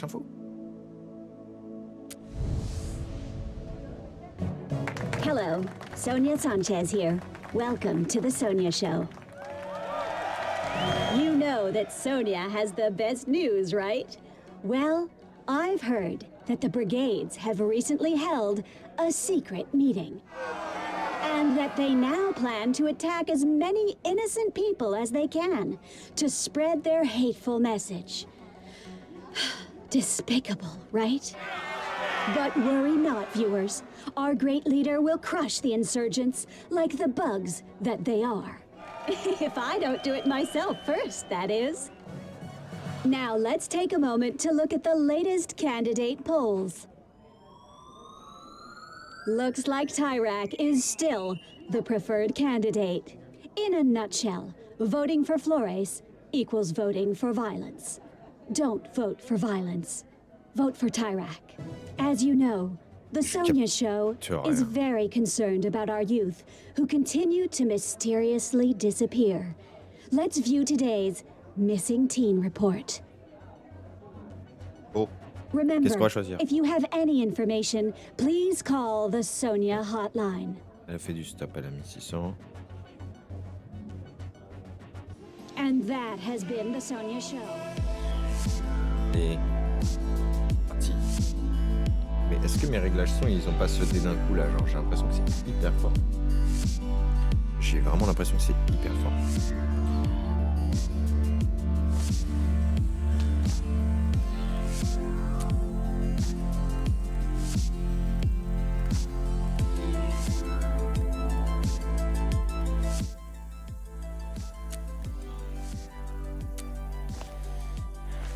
Info. Hello, Sonia Sanchez here. Welcome to the Sonia Show. You know that Sonia has the best news, right? Well, I've heard that the brigades have recently held a secret meeting. And that they now plan to attack as many innocent people as they can to spread their hateful message. Despicable, right? But worry not, viewers. Our great leader will crush the insurgents like the bugs that they are. If I don't do it myself first, that is. Now let's take a moment to look at the latest candidate polls. Looks like Tyrak is still the preferred candidate. In a nutshell, voting for Flores equals voting for violence. Don't vote for violence. Vote for Tyrak. As you know, the Sonia Show is very concerned about our youth who continue to mysteriously disappear. Let's view today's Missing Teen Report. Oh. Remember, Qu'est-ce qu'on va choisir? if you have any information, please call the Sonia hotline. Elle a fait du stop, elle a mis 600. And that has been the Sonia Show. Et... parti. Mais est-ce que mes réglages son, ils ont pas sauté d'un coup là? Genre, j'ai l'impression que c'est hyper fort. J'ai vraiment l'impression que c'est hyper fort.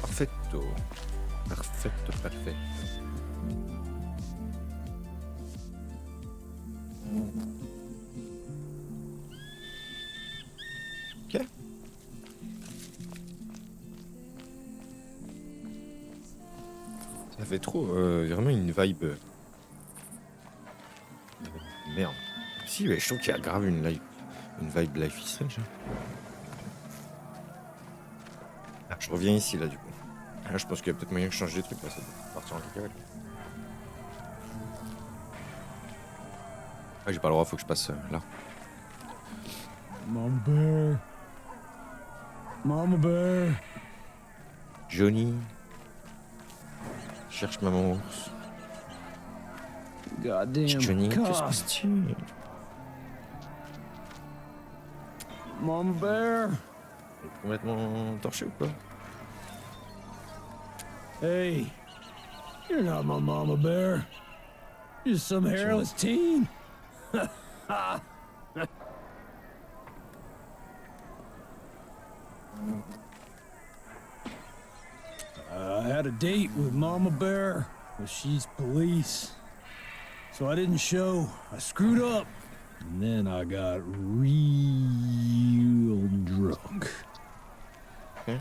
Perfecto. Perfecto, perfecto. Ok. Ça fait trop, vraiment une vibe. Merde. Si, mais je trouve qu'il y a grave une vibe Life is Strange. Ah, je reviens ici là du coup. Là, je pense qu'il y a peut-être moyen de changer des trucs. Là, ça doit partir en cacahuète. Ah, j'ai pas le droit, faut que je passe là. Mama Bear. Mama Bear. Johnny. Cherche maman ours. Goddamn Johnny, qu'est-ce que cops. c'est? Mama Bear. T'es complètement torché ou quoi? Hey, you're not my Mama Bear. You're just some hairless teen. I had a date with Mama Bear, but she's police. So I didn't show. I screwed up. And then I got real drunk. Okay.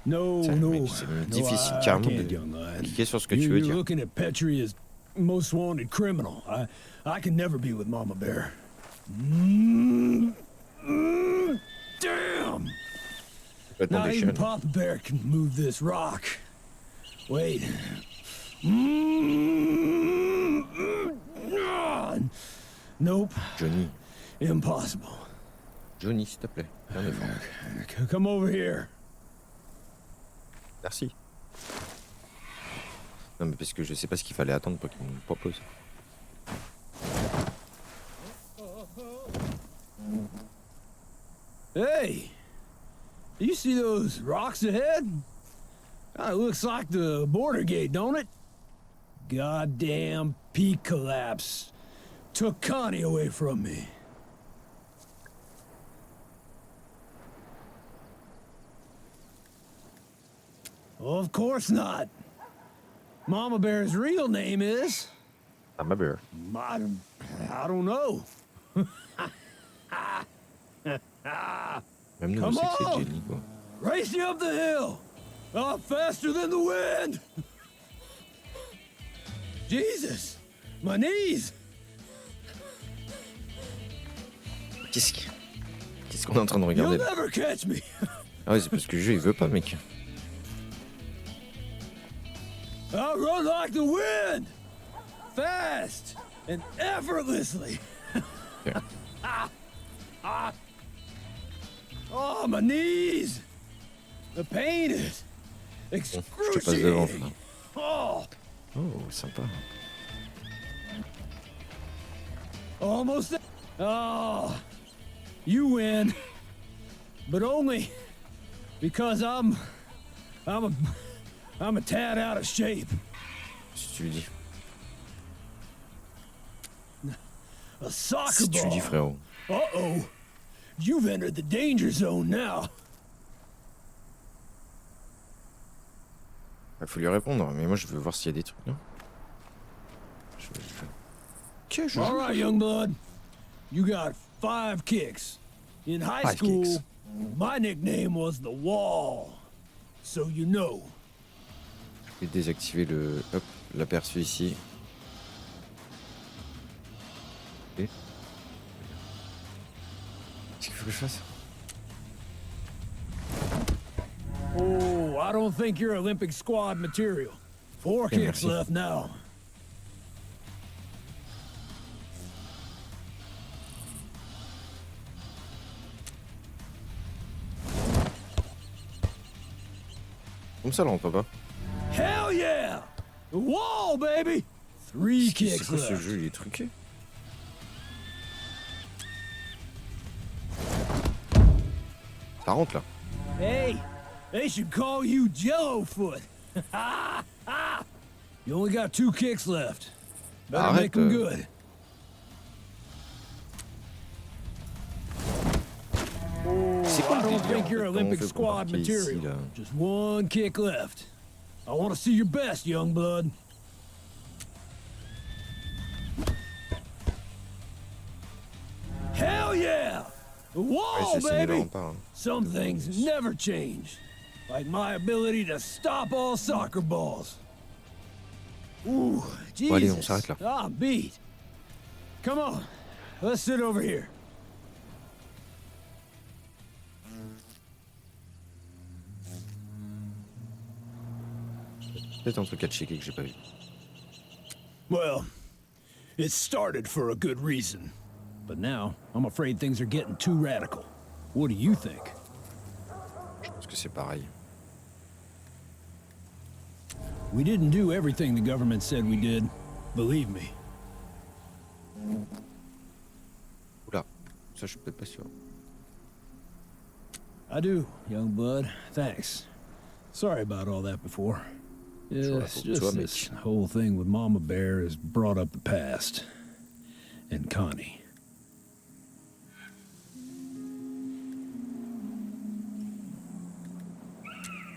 No, Ça, no, mais c'est no, difficile I carrément can't, de young lad. cliquer sur ce que tu veux You're dire. looking at Petrie as most wanted criminal. I can never be with Mama Bear. Damn! Complètement Not déchaîné. even Papa Bear can move this rock. Wait. Nope. Johnny. Impossible. Johnny, s'il te plaît. Fais un effort. Come over here. Merci. Non mais parce que je sais pas ce qu'il fallait attendre pour qu'il me propose. Hey! You see those rocks ahead? It looks like the border gate, don't it? Goddamn peak collapse. Took Connie away from me. Of course not. Mama Bear's real name is... Ah ma bear. I don't know. Même nous, on Come sait que c'est on! Jenny quoi. Race you up the hill! Faster than the wind! Jesus! My knees! Qu'est-ce qu'on est en train de You'll regarder là? never catch me! Ah ouais, c'est parce que le jeu il veut pas, mec. I run like the wind, fast and effortlessly. Ok. Oh, my knees. The pain is Bon, je te passe devant, excruciating. frère. Oh, Oh, sympa. almost there. Oh, you win, but only because I'm a tad out of shape. Si tu le dis. A soccer Si tu le dis, ball. frérot. Uh-oh. You've entered the danger zone now. Il faut lui répondre, mais moi je veux voir s'il y a des trucs, non? Ok, je All joue. right, young blood. You got 5 kicks. In high 5 school, kicks. my nickname was the Wall. So you know. Je vais désactiver le. Hop, l'aperçu ici. Ok. Qu'est-ce qu'il faut que je fasse? Oh, I don't think you're Olympic squad material. 4 Okay, kicks merci. left now. Comme ça là, on peut pas. Hell yeah! The Wall, baby! 3 C'est kicks quoi ce left. jeu? Il est truqué. Ça rentre là. Hey, they should call you Jello Foot. You only got 2 kicks left. Better Arrête, make them good. C'est quoi I le don't délire, en think fait, you're comment on Olympic fait pour squad marquer ici, material. là? Just 1 kick left. I want to see your best, young blood. Hell yeah! The Ouais, Wall, c'est signé là, on baby! part. Hein. Some things never change. Like my ability to stop all soccer balls. Ooh, Jesus. Bon, allez, on s'arrête là. I'm beat. Come on, let's sit over here. Peut-être un truc à checker que j'ai pas vu. Well, it started for a good reason. But now, I'm afraid things are getting too radical. What do you think? Je pense que c'est pareil. We didn't do everything the government said we did. Believe me. Oula, ça je suis peut-être pas sûr. I do, young blood. Thanks. Sorry about all that before. Sure, It's I hope just so, this Mitch. whole thing with Mama Bear has brought up the past. And Connie.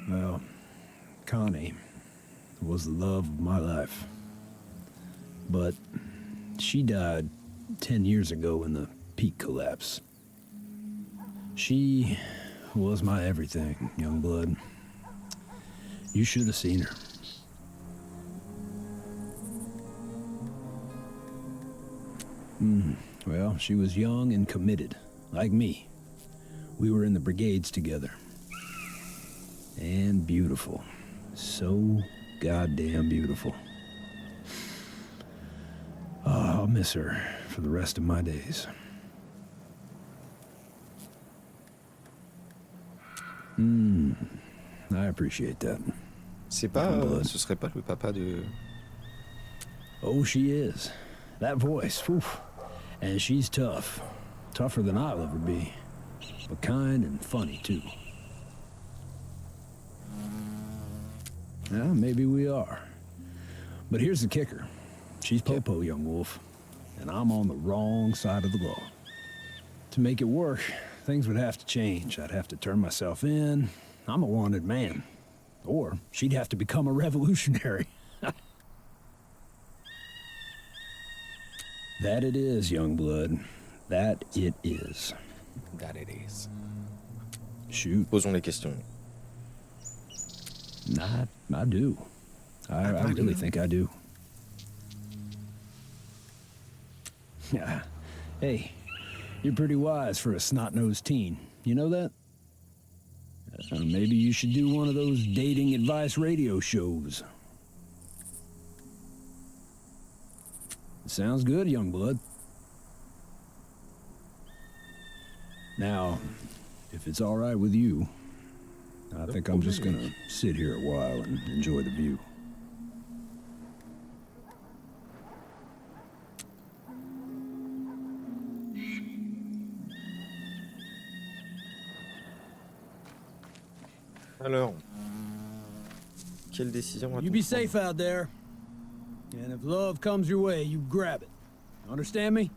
Well, Connie was the love of my life. But she died 10 years ago in the peak collapse. She was my everything, young blood. You should have seen her. Well, she was young and committed, like me. We were in the brigades together. And beautiful. So goddamn beautiful. Oh, I'll miss her for the rest of my days. I appreciate that. C'est pas. Blood. Ce serait pas le papa de. Oh, she is. That voice, oof. And she's tough. Tougher than I'll ever be. But kind and funny, too. Yeah, maybe we are. But here's the kicker. She's Popo, young wolf. And I'm on the wrong side of the law. To make it work, things would have to change. I'd have to turn myself in. I'm a wanted man. Or she'd have to become a revolutionary. That it is, young blood. That it is. That it is. Shoot. Posons les questions. I do. I really think I do. Yeah. Hey, you're pretty wise for a snot-nosed teen. You know that? Maybe you should do one of those dating advice radio shows. Sounds good, young blood. Now, if it's all right with you, I think I'm just gonna sit here a while and enjoy the view. Alors, quelle décision You va-t-on be prendre? safe out there. And if love comes your way, you grab it. Understand me?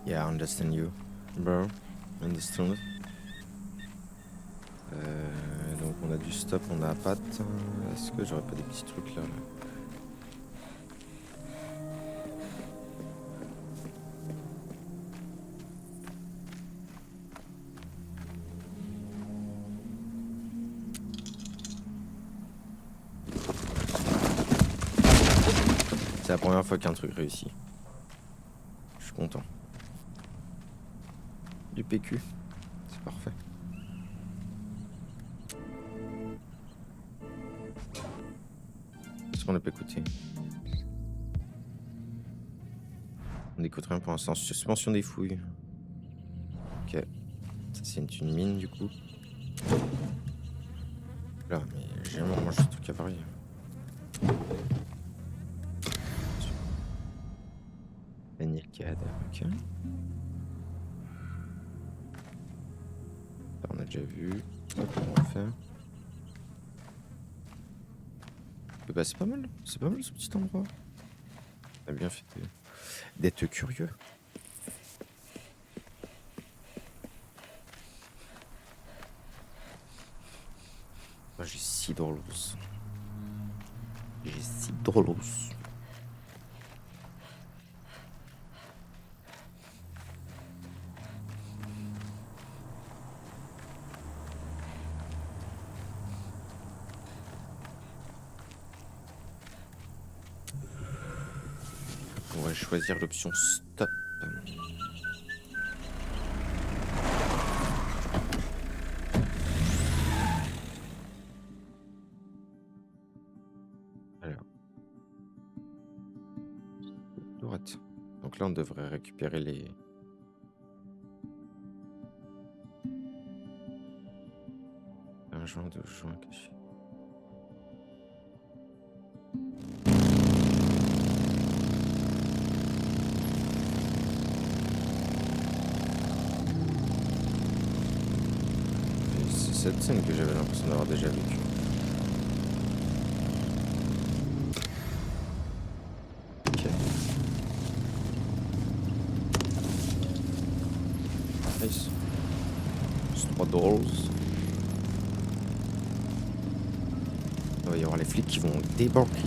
Yeah, I understand you, bro. Understand. Donc on a du stop, on a patte. Est-ce que j'aurais pas des petits trucs là, C'est la première fois qu'un truc réussit. Je suis content. Du PQ, c'est parfait. Qu'est-ce qu'on a pas écouté? On n'écoute rien pour l'instant. Suspension des fouilles. Ok. Ça c'est une mine du coup. Là, mais j'ai vraiment mangé ce truc à Paris. Anicade, ok. Là, on a déjà vu. Hop, on va faire. Bah c'est pas mal ce petit endroit. On a bien fait d'être curieux. Moi j'ai $6. J'ai $6. On va choisir l'option stop. Alors. Droite. Donc là on devrait récupérer les... Un joint de joint caché. C'est cette scène que j'avais l'impression d'avoir déjà vécue. Ok. Nice. C'est $3. Il va y avoir les flics qui vont débarquer.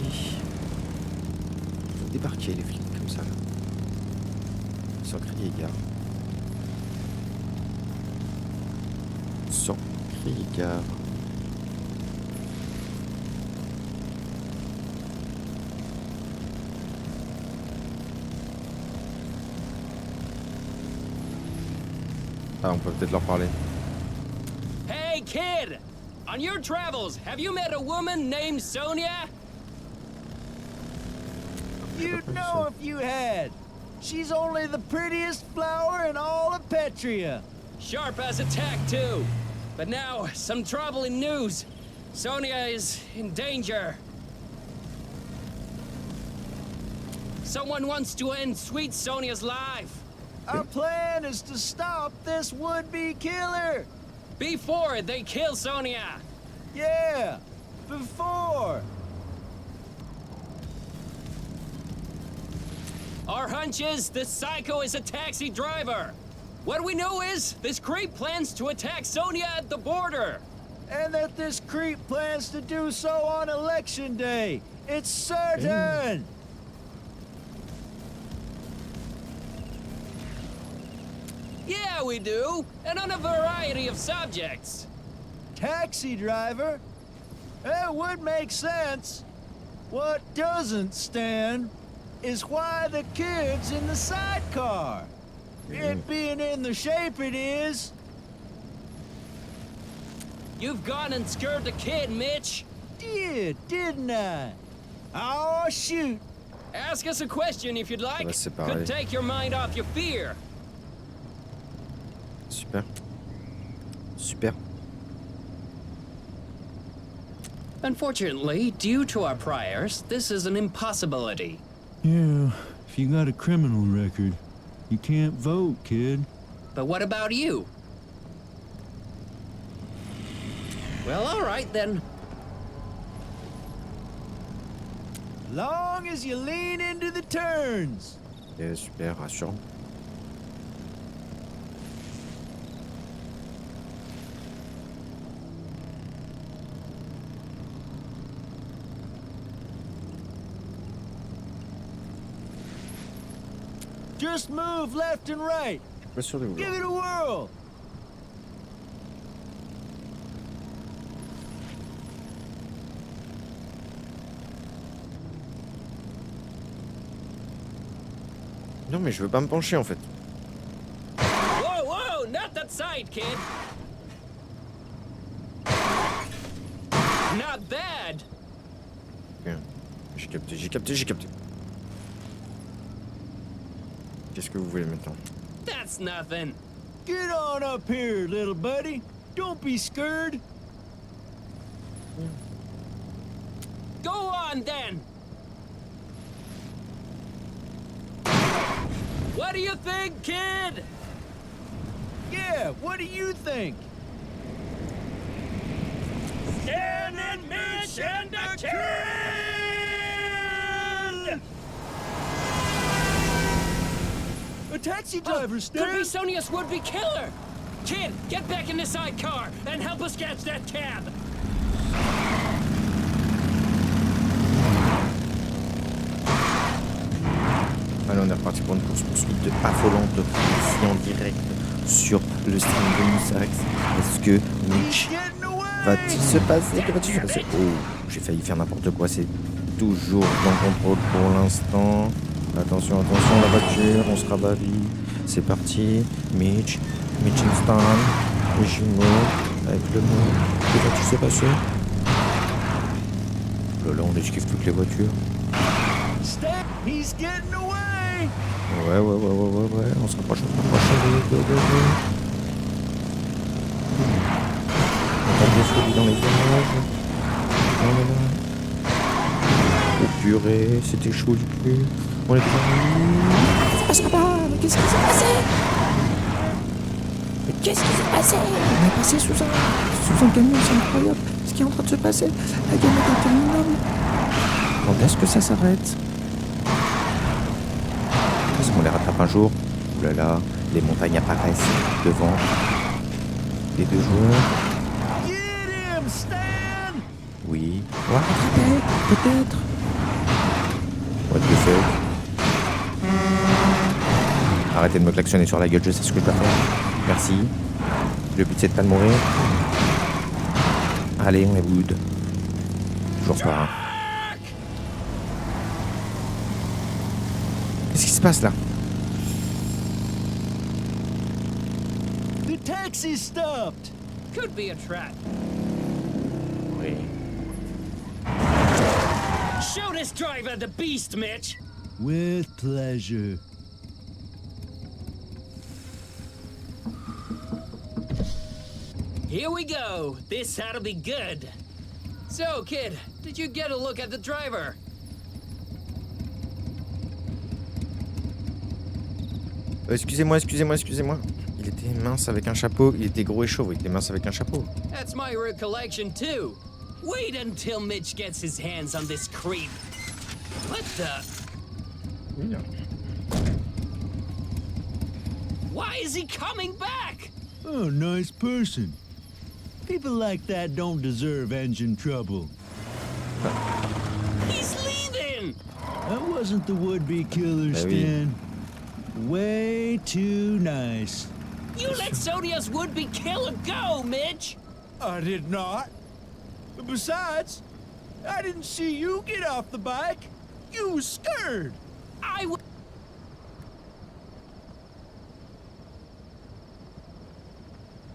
Ils vont débarquer les flics comme ça là. Sans crier gare. Sans crier gare. Ah, on peut peut-être leur parler. Hey, kid! On your travels, have you met a woman named Sonia? You'd know if you had. She's only the prettiest flower in all of Petria. Sharp as a tack, too. But now, some troubling news. Sonia is in danger. Someone wants to end sweet Sonia's life. Our plan is to stop this would-be killer. Before they kill Sonia. Yeah, before. Our hunch is this psycho is a taxi driver. What we know is this creep plans to attack Sonia at the border. And that this creep plans to do so on Election Day. It's certain. Yeah, we do. And on a variety of subjects. Taxi driver? That would make sense. What doesn't stand is why the kid's in the sidecar. It being in the shape it is. You've gone and scared the kid, Mitch. Didn't I? Oh, shoot. Ask us a question if you'd like. va se séparer. Could take your mind off your fear. Super. Super. Unfortunately, due to our priors, this is an impossibility. Yeah, if you got a criminal record, you can't vote, kid. But what about you? Well, all right then. Long as you lean into the turns. Super, rassurant. Just move left and right. Pas sûr de vous. Give it a whirl. Non, mais je veux pas me pencher en fait. Whoa, whoa, not that side, kid. Not bad. Ok. J'ai capté, j'ai capté, j'ai capté. Qu'est-ce que vous voulez maintenant? That's nothing. Get on up here, little buddy. Don't be scared. Go on then. What do you think, kid? Yeah, what do you think? Stan and Mitch and the kid! A taxi driver, Could be Stan. Sonia's would-be killer. Kid, get back in the sidecar and help us catch that cab. Allez, on est reparti pour une course-poursuite affolante ici en direct sur le stream de Moussax. Est-ce que Mitch Getting away. va-t-il se passer? Que va-t-il se passer? Oh, j'ai failli faire n'importe quoi. C'est toujours dans le contrôle pour l'instant. Attention, attention, la voiture, on se rabat-vie. C'est parti. Mitch and Stan, les jumeaux, avec le mot. Que va-t-il se passer? Là, on esquive toutes les voitures. Stan, he's getting away. Ouais, on se rapproche, go. On tape des folies dans les virages. On est là. Oh purée, c'était chaud du cul. On est déjà... Ça passera pas, mais qu'est-ce qui s'est passé? Mais qu'est-ce qui s'est passé? On est passé sous un camion, c'est incroyable. Ce qui est en train de se passer, la gamme est interminable. Quand est-ce que ça s'arrête? Est-ce qu'on les rattrape un jour? Ouh là là, les montagnes apparaissent devant les deux joueurs. Get him, Stan. Oui. Peut-être. What the fuck? Arrêtez de me klaxonner sur la gueule, je sais ce que je dois faire. Merci. Le but c'est de pas de mourir. Allez, on est good. Toujours pas. Hein. Qu'est-ce qui se passe là? The taxi's stopped. Could be a trap. Oui. Show this driver the beast, Mitch. With pleasure. Here we go. This ought to be good. So, kid, did you get a look at the driver? Excusez-moi. Il était mince avec un chapeau. Il était gros et chauve. Il était mince avec un chapeau. That's my recollection, too. Wait until Mitch gets his hands on this creep. What the? Why is he coming back? Oh, nice person. People like that don't deserve engine trouble. He's leaving! That wasn't the would-be killer, Eh oui. Stan. Way too nice. You let Sonia's would-be killer go, Mitch! I did not. Besides, I didn't see you get off the bike. You was scared. I w-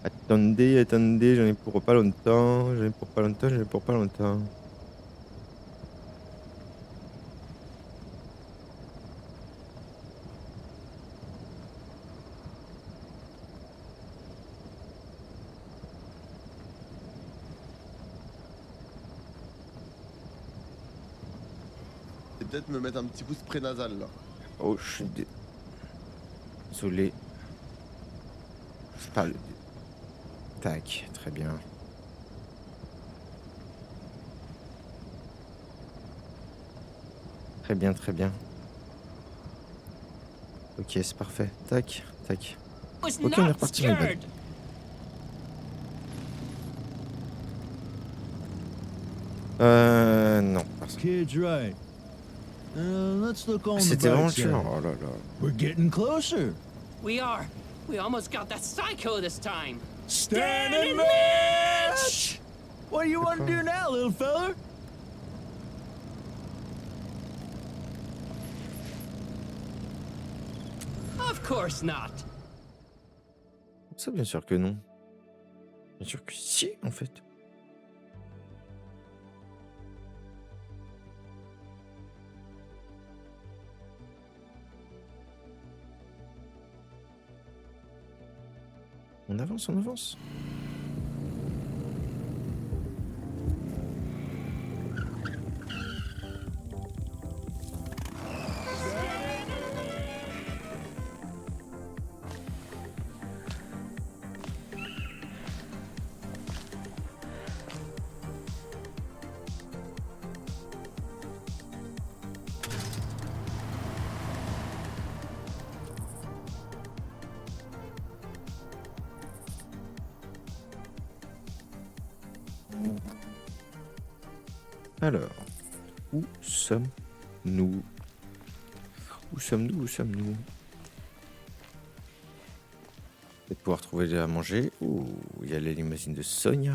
Attendez, j'en ai pour pas longtemps. Et peut-être me mettre un petit coup de spray nasal là. Oh, je suis désolé. Je parle. Tac, très bien. Très bien, très bien. Ok, c'est parfait. Tac, tac. Was Ok, on est not reparti, mes scared. Non, personne. Kid's right. Let's look on the C'était vraiment bright le tueur. side. Oh là là. We're getting closer. We are. We almost got that psycho this time. Stand and match! What do you want to do now, little fella? Of course not. Ça, bien sûr que non. Bien sûr que si, en fait. On avance, on avance. Alors, où sommes-nous? Où sommes-nous? Où sommes-nous? Peut-être pouvoir trouver à manger. Oh, il y a la limousine de Sonia.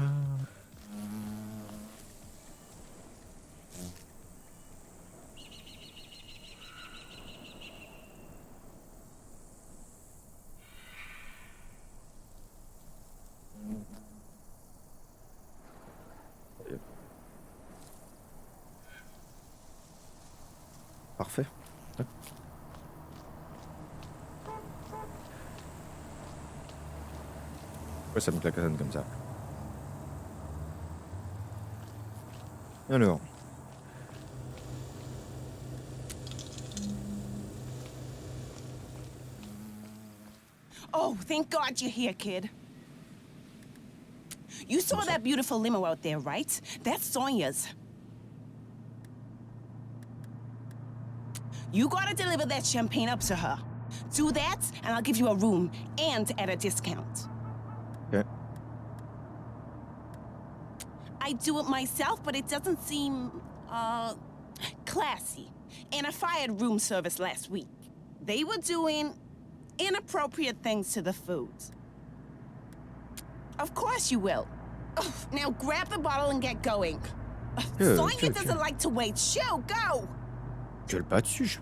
Parfait. Hop. Pourquoi ça me klaxonne comme ça? Alors. Oh, thank God you're here, kid. You saw that beautiful limo out there, right? That's Sonia's. You gotta deliver that champagne up to her. Do that, and I'll give you a room and at a discount. Okay. I do it myself, but it doesn't seem, classy. And I fired room service last week. They were doing inappropriate things to the food. Of course you will. Ugh, now grab the bottle and get going. Sonia doesn't like to wait. Shoo, go! Gueule pas dessus.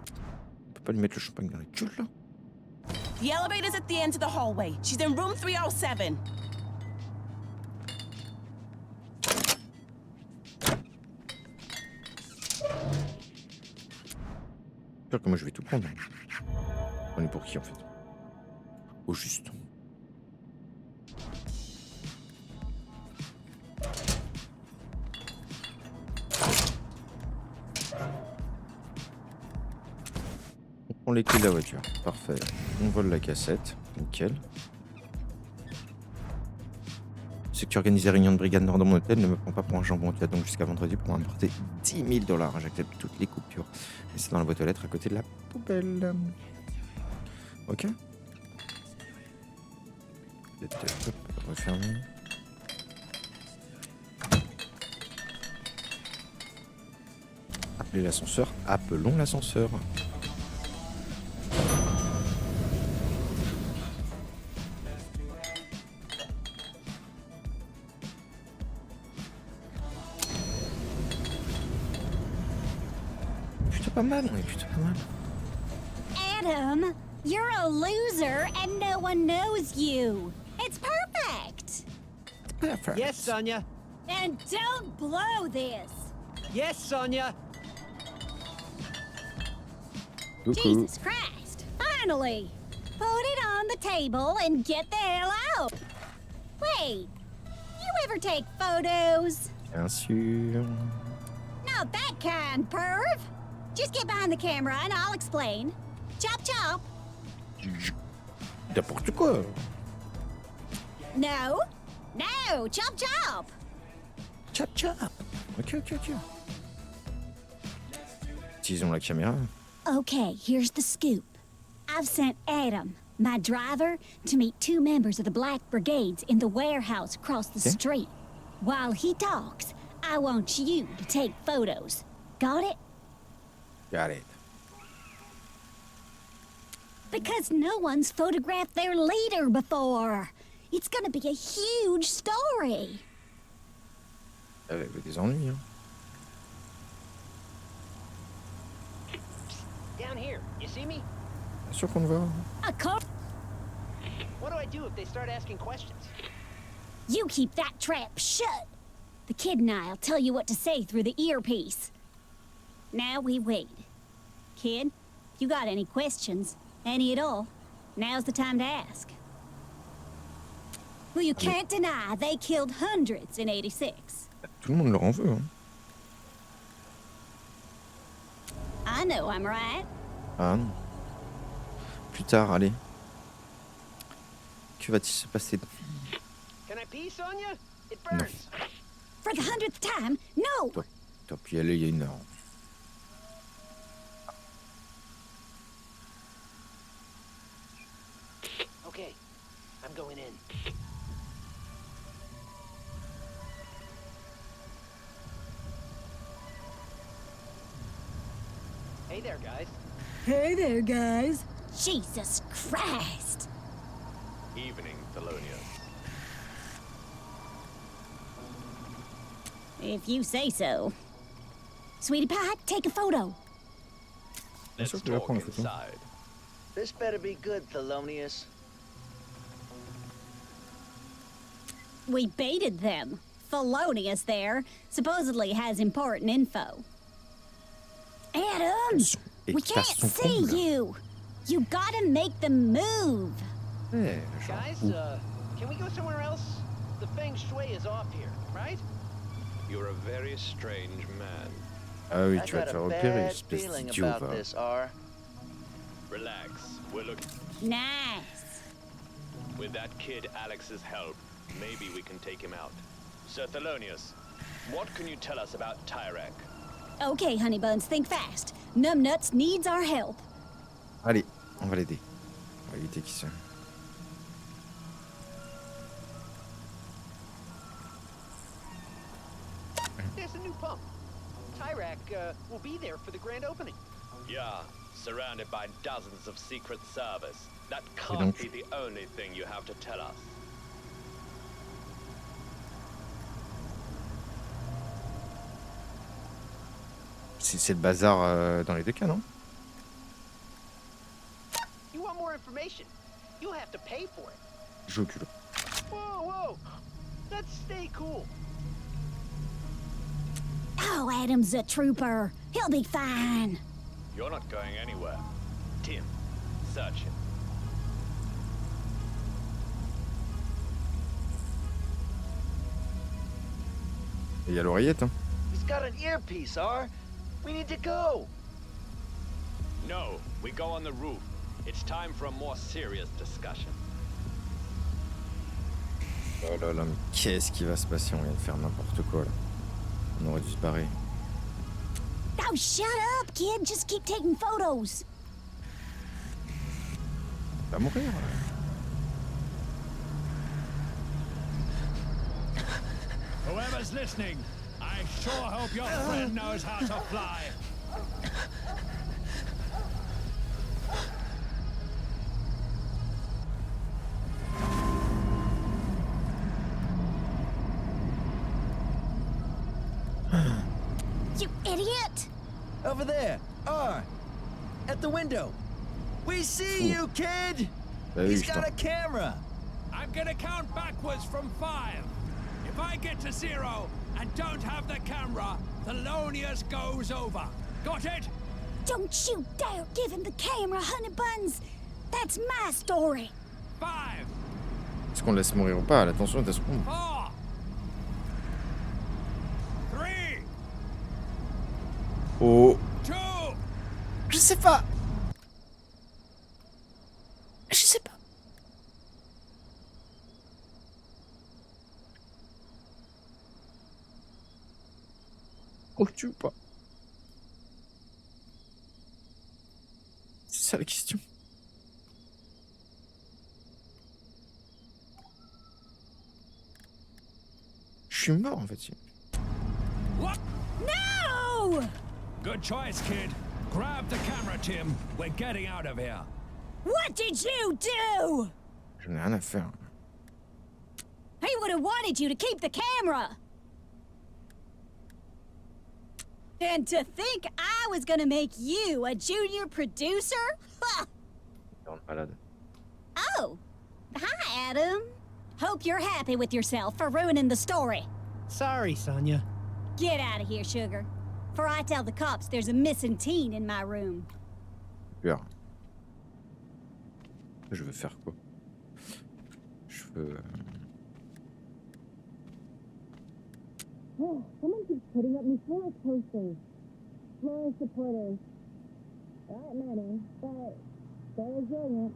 On peut pas lui mettre le champagne dans la gueule là. The elevator's at the end of the hallway. She's in room 307. J'espère que moi je vais tout prendre. On est pour qui en fait? Au juste. On prend les clés de la voiture. Parfait. On vole la cassette. Nickel. Ceux qui organisent les réunions de brigade nord dans mon hôtel ne me prend pas pour un jambon. Tu as donc jusqu'à vendredi pour m'apporter 10 000 $. J'accepte toutes les coupures. Et c'est dans la boîte aux lettres à côté de la poubelle. Ok. Hop, refermer. Appelez l'ascenseur. Appelons l'ascenseur. Plutôt pas mal, on est plutôt pas mal. Adam, you're a loser and no one knows you. It's perfect. Perfect. Yes, Sonia. And don't blow this. Yes, Sonia. Coucou. Jesus Christ. Finally. Put it on the table and get the hell out. Wait. You ever take photos? Bien sûr. Not that kind, perv. Just get behind the camera and I'll explain. Chop chop. N'importe quoi. No. No. Chop chop. Chop chop. Ok. Utilisons la caméra. Okay, here's the scoop. I've sent Adam, my driver, to meet 2 members of the Black Brigades in the warehouse across the street. While he talks, I want you to take photos. Got it? Got it. Because no one's photographed their leader before. It's gonna be a huge story. Avec des ennuis, hein. Down here, you see me? Bien sûr qu'on le verra. A car. What do I do if they start asking questions? You keep that trap shut. The kid and I'll tell you what to say through the earpiece. Now we wait. Kid, if you got any questions, any at all, now's the time to ask. Well, you can't deny they killed hundreds in 86. Tout le monde leur en veut, hein. I know I'm right. Ah non. Plus tard, allez. Que va-t-il se passer? Can I pee, Sonia? It burns. For the 100th time, no! T'as pu y aller il y a 1 heure. Okay, I'm going in. Hey there, guys. Hey there, guys. Jesus Christ. Evening, Thelonious. If you say so. Sweetie Pie, take a photo. Bien sûr que je vais prendre la photo. This better be good, Thelonious. We baited them. Thelonious there supposedly has important info. Adam! We can't see you! You gotta make them move! Eh, Guys, can we go somewhere else? The feng shui is off here, right? You're a very strange man. Ah oui, I tu vas got te faire a repérer, bad espèce feeling d'idiot, about va. this, R. Relax. We're looking. Nice. With that kid Alex's help, maybe we can take him out. Sir Thelonious, what can you tell us about Tyrek? Okay, honeybuns, think fast. Numbnuts needs our help. Allez, on va l'aider. On va éviter qu'il se... There's a new pump. Tyrek will be there for the grand opening. Yeah, surrounded by dozens of Secret Service. That Et can't donc be the only thing you have to tell us. C'est le bazar dans les 2 cas, non? You want more information? You'll have to pay for it. Joue au culot. Whoa! Let's stay cool. Oh, Adam's a trooper. He'll be fine. You're not going anywhere. Tim, search him. Et il y a l'oreillette, hein. He's got an earpiece, R. We need to go. No, we go on the roof. It's time for a more serious discussion. Oh là là, mais qu'est-ce qui va se passer? On vient de faire n'importe quoi, là. On aurait dû se barrer. Oh, shut up, kid. Just keep taking photos. Il va mourir. Whoever's listening, I sure hope your friend knows how to fly. You idiot! Over there, R. At the window. We see you, kid. Bah oui, He's je got a camera. I'm gonna count backwards from 5. If I get to 0 and don't have the camera, Thelonious goes over. Got it? Don't you dare give him the camera, Honey Buns! That's my story! 5, Est-ce qu'on le laisse mourir ou pas? Attention, attention. 4, 3, Oh. 2, Je sais pas. Je sais pas. On le tue ou pas? C'est ça la question. Je suis mort en fait. what? No! Good choice, kid. Grab the camera, Tim. We're getting out of here. What did you do? J'en ai rien à faire. He would have wanted you to keep the camera! And to think I was gonna make you a junior producer? Grande malade. Oh! Hi, Adam. Hope you're happy with yourself for ruining the story. Sorry, Sonia. Get out of here, sugar. For I tell the cops there's a missing teen in my room. Peur. Je veux faire quoi? Je veux... Oh, someone keeps putting up Miss Flores posters. Flores supporters. Not many, but they're resilient.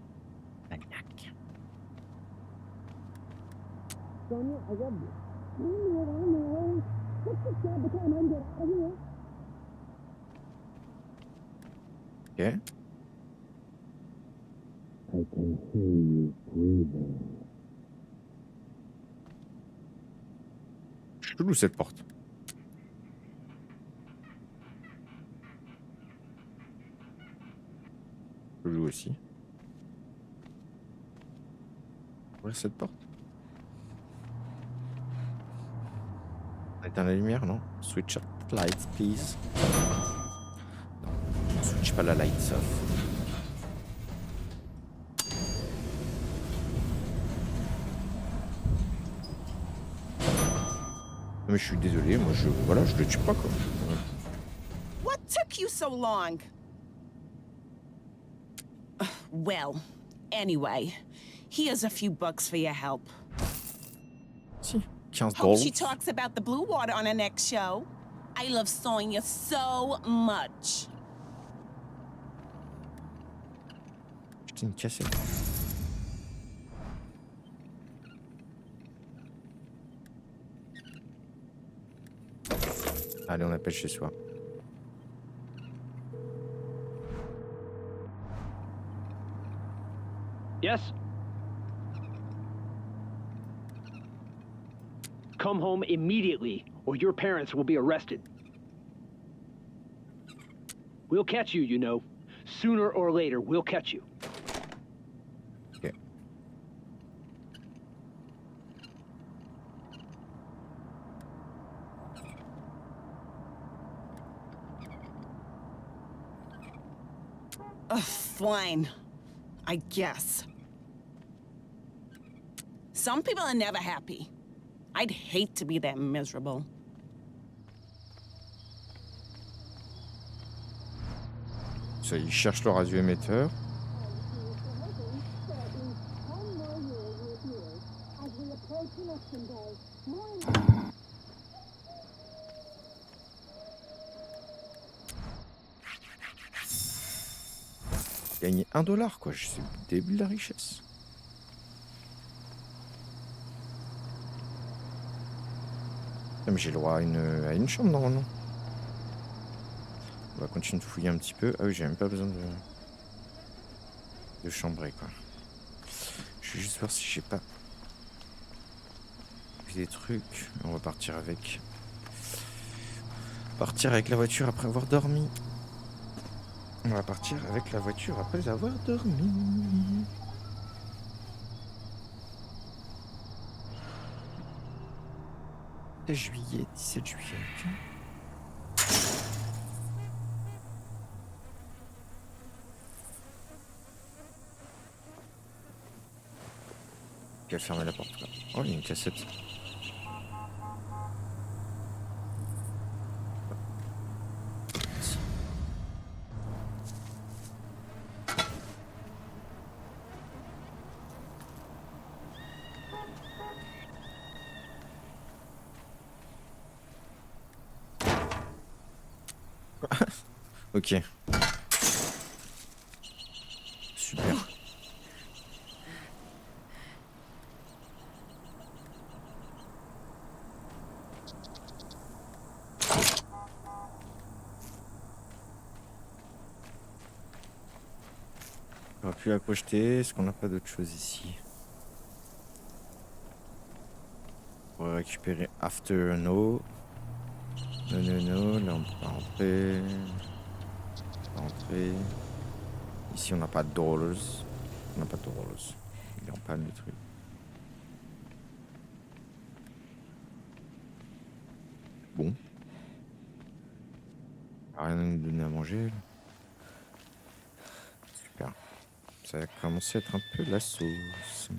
Sonia, I love you. I know. Let's just grab the camera and get out of here. Ok. I can hear you breathing. Chelou cette porte. Chelou aussi. Ouvrir cette porte. Éteins la lumière, non? Switch up lights, please. Non, switch pas la lights off. Mais je suis désolé, moi je le tue pas quoi. What took you so long? Well, anyway, here's a few bucks for your help. Si, 15 Hope she $. talks about the blue water on her next show. I love Sonia so much. J'étais une cassette. Allez, on appelle chez soi. Yes? Come home immediately, or your parents will be arrested. We'll catch you, you know. Sooner or later, we'll catch you. Ok. Fine. I guess. Some people are never happy. I'd hate to be that miserable. Ça, ils cherchent le radioémetteur. Gagner $1 quoi, c'est le début de la richesse. Ah, mais j'ai le droit à une chambre normalement. On va continuer de fouiller un petit peu. Ah oui, j'ai même pas besoin de chambrer quoi. Je vais juste voir si j'ai pas des trucs. On va partir avec la voiture après avoir dormi. On va partir avec la voiture après avoir dormi. Juillet, 17 juillet. Ok. Elle fermer la porte là. Oh, il y a une cassette. Ok. Super. On va plus la projeter. Est-ce qu'on n'a pas d'autre chose ici? On va récupérer After No. No. Là, on peut pas rentrer. Pas rentrer. Ici, on n'a pas de dollars. On n'a pas de dollars. Il est en panne le truc. Bon. Rien à nous donner à manger. Là. Super. Ça a commencé à être un peu la sauce.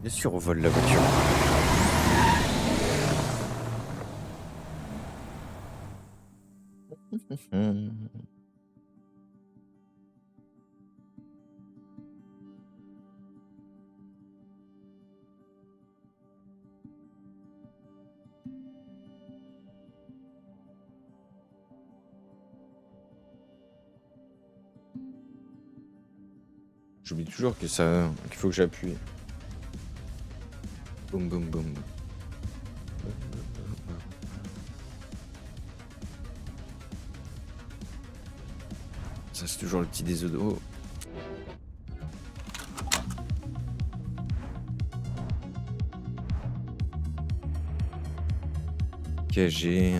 Bien sûr, on vole la voiture. J'oublie toujours que ça, qu'il faut que j'appuie. Boum boum boum. Ça c'est toujours le petit des d'eau. Ok, j'ai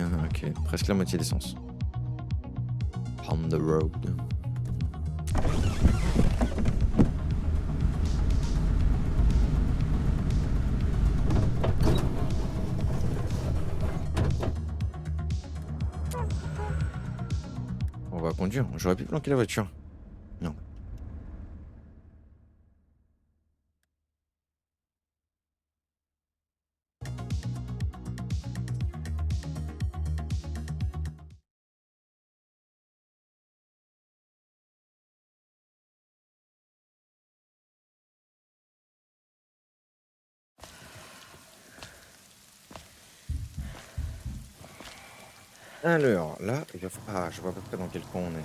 presque la moitié d'essence. On the road. On va conduire. J'aurais pu planquer la voiture. Non. Alors, là, il va falloir... Ah, je vois à peu près dans quel coin on est.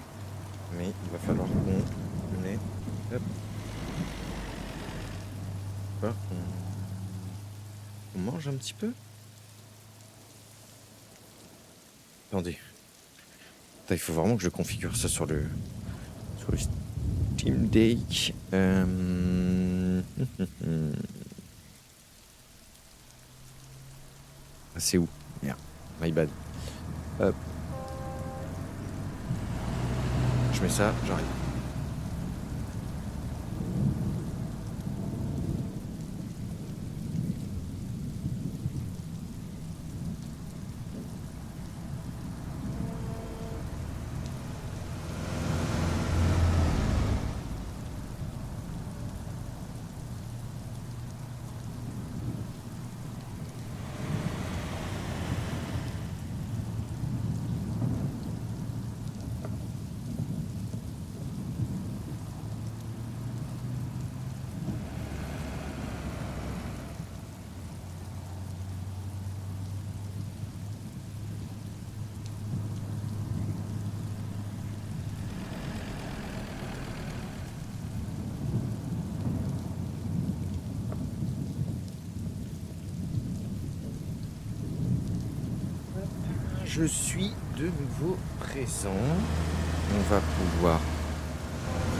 Mais il va falloir qu'on ait... Hop. Quoi, on mange un petit peu. Attendez. Putain, il faut vraiment que je configure ça sur le Steam Deck. Ah, c'est où? Merde, my bad. Hop. Je mets ça, j'arrive. Je suis de nouveau présent. On va pouvoir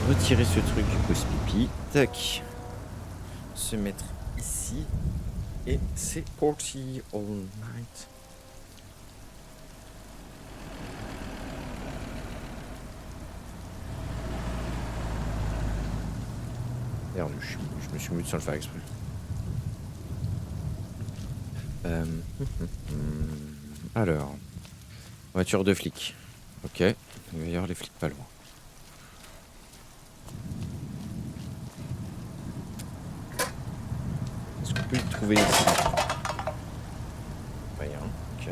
retirer ce truc pause pipi. Tac. Se mettre ici. Et c'est parti all night. Merde, je me suis mute sans le faire exprès. Alors. Voiture de flic. Ok. Il va y avoir les flics pas loin. Est-ce qu'on peut le trouver ici? Rien. Ok.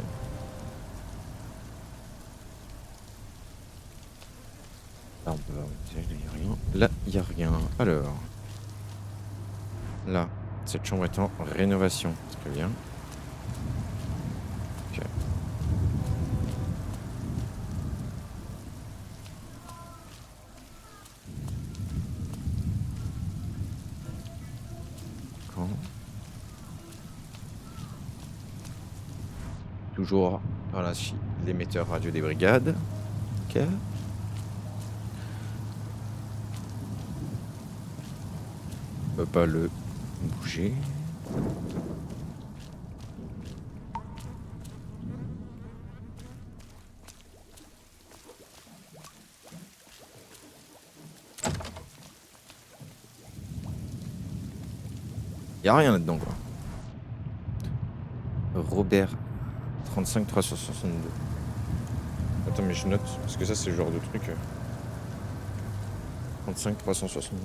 Là, on peut voir. Il n'y a rien. Là, il n'y a rien. Alors. Là. Cette chambre est en rénovation. Très bien. toujours par l'émetteur radio des brigades. Ok. On peut pas le bouger. Y a rien là-dedans quoi. Robert 35 362. Attends mais je note parce que ça c'est le genre de truc. 35 362.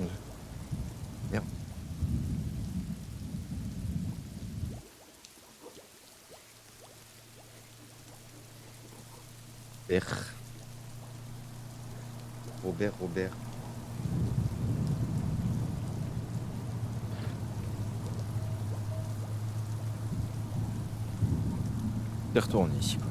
Merde. Robert. Je vais retourner ici quoi.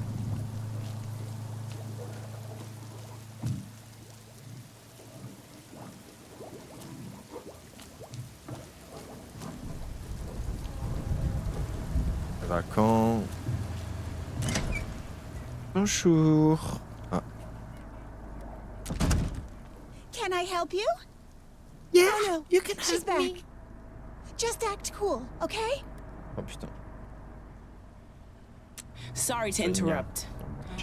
Ça va quand? Bonjour. Ah. Can I help you? Yeah, Oh no, you can she's help back. me. Just act cool, okay? Oh putain. Sorry to interrupt.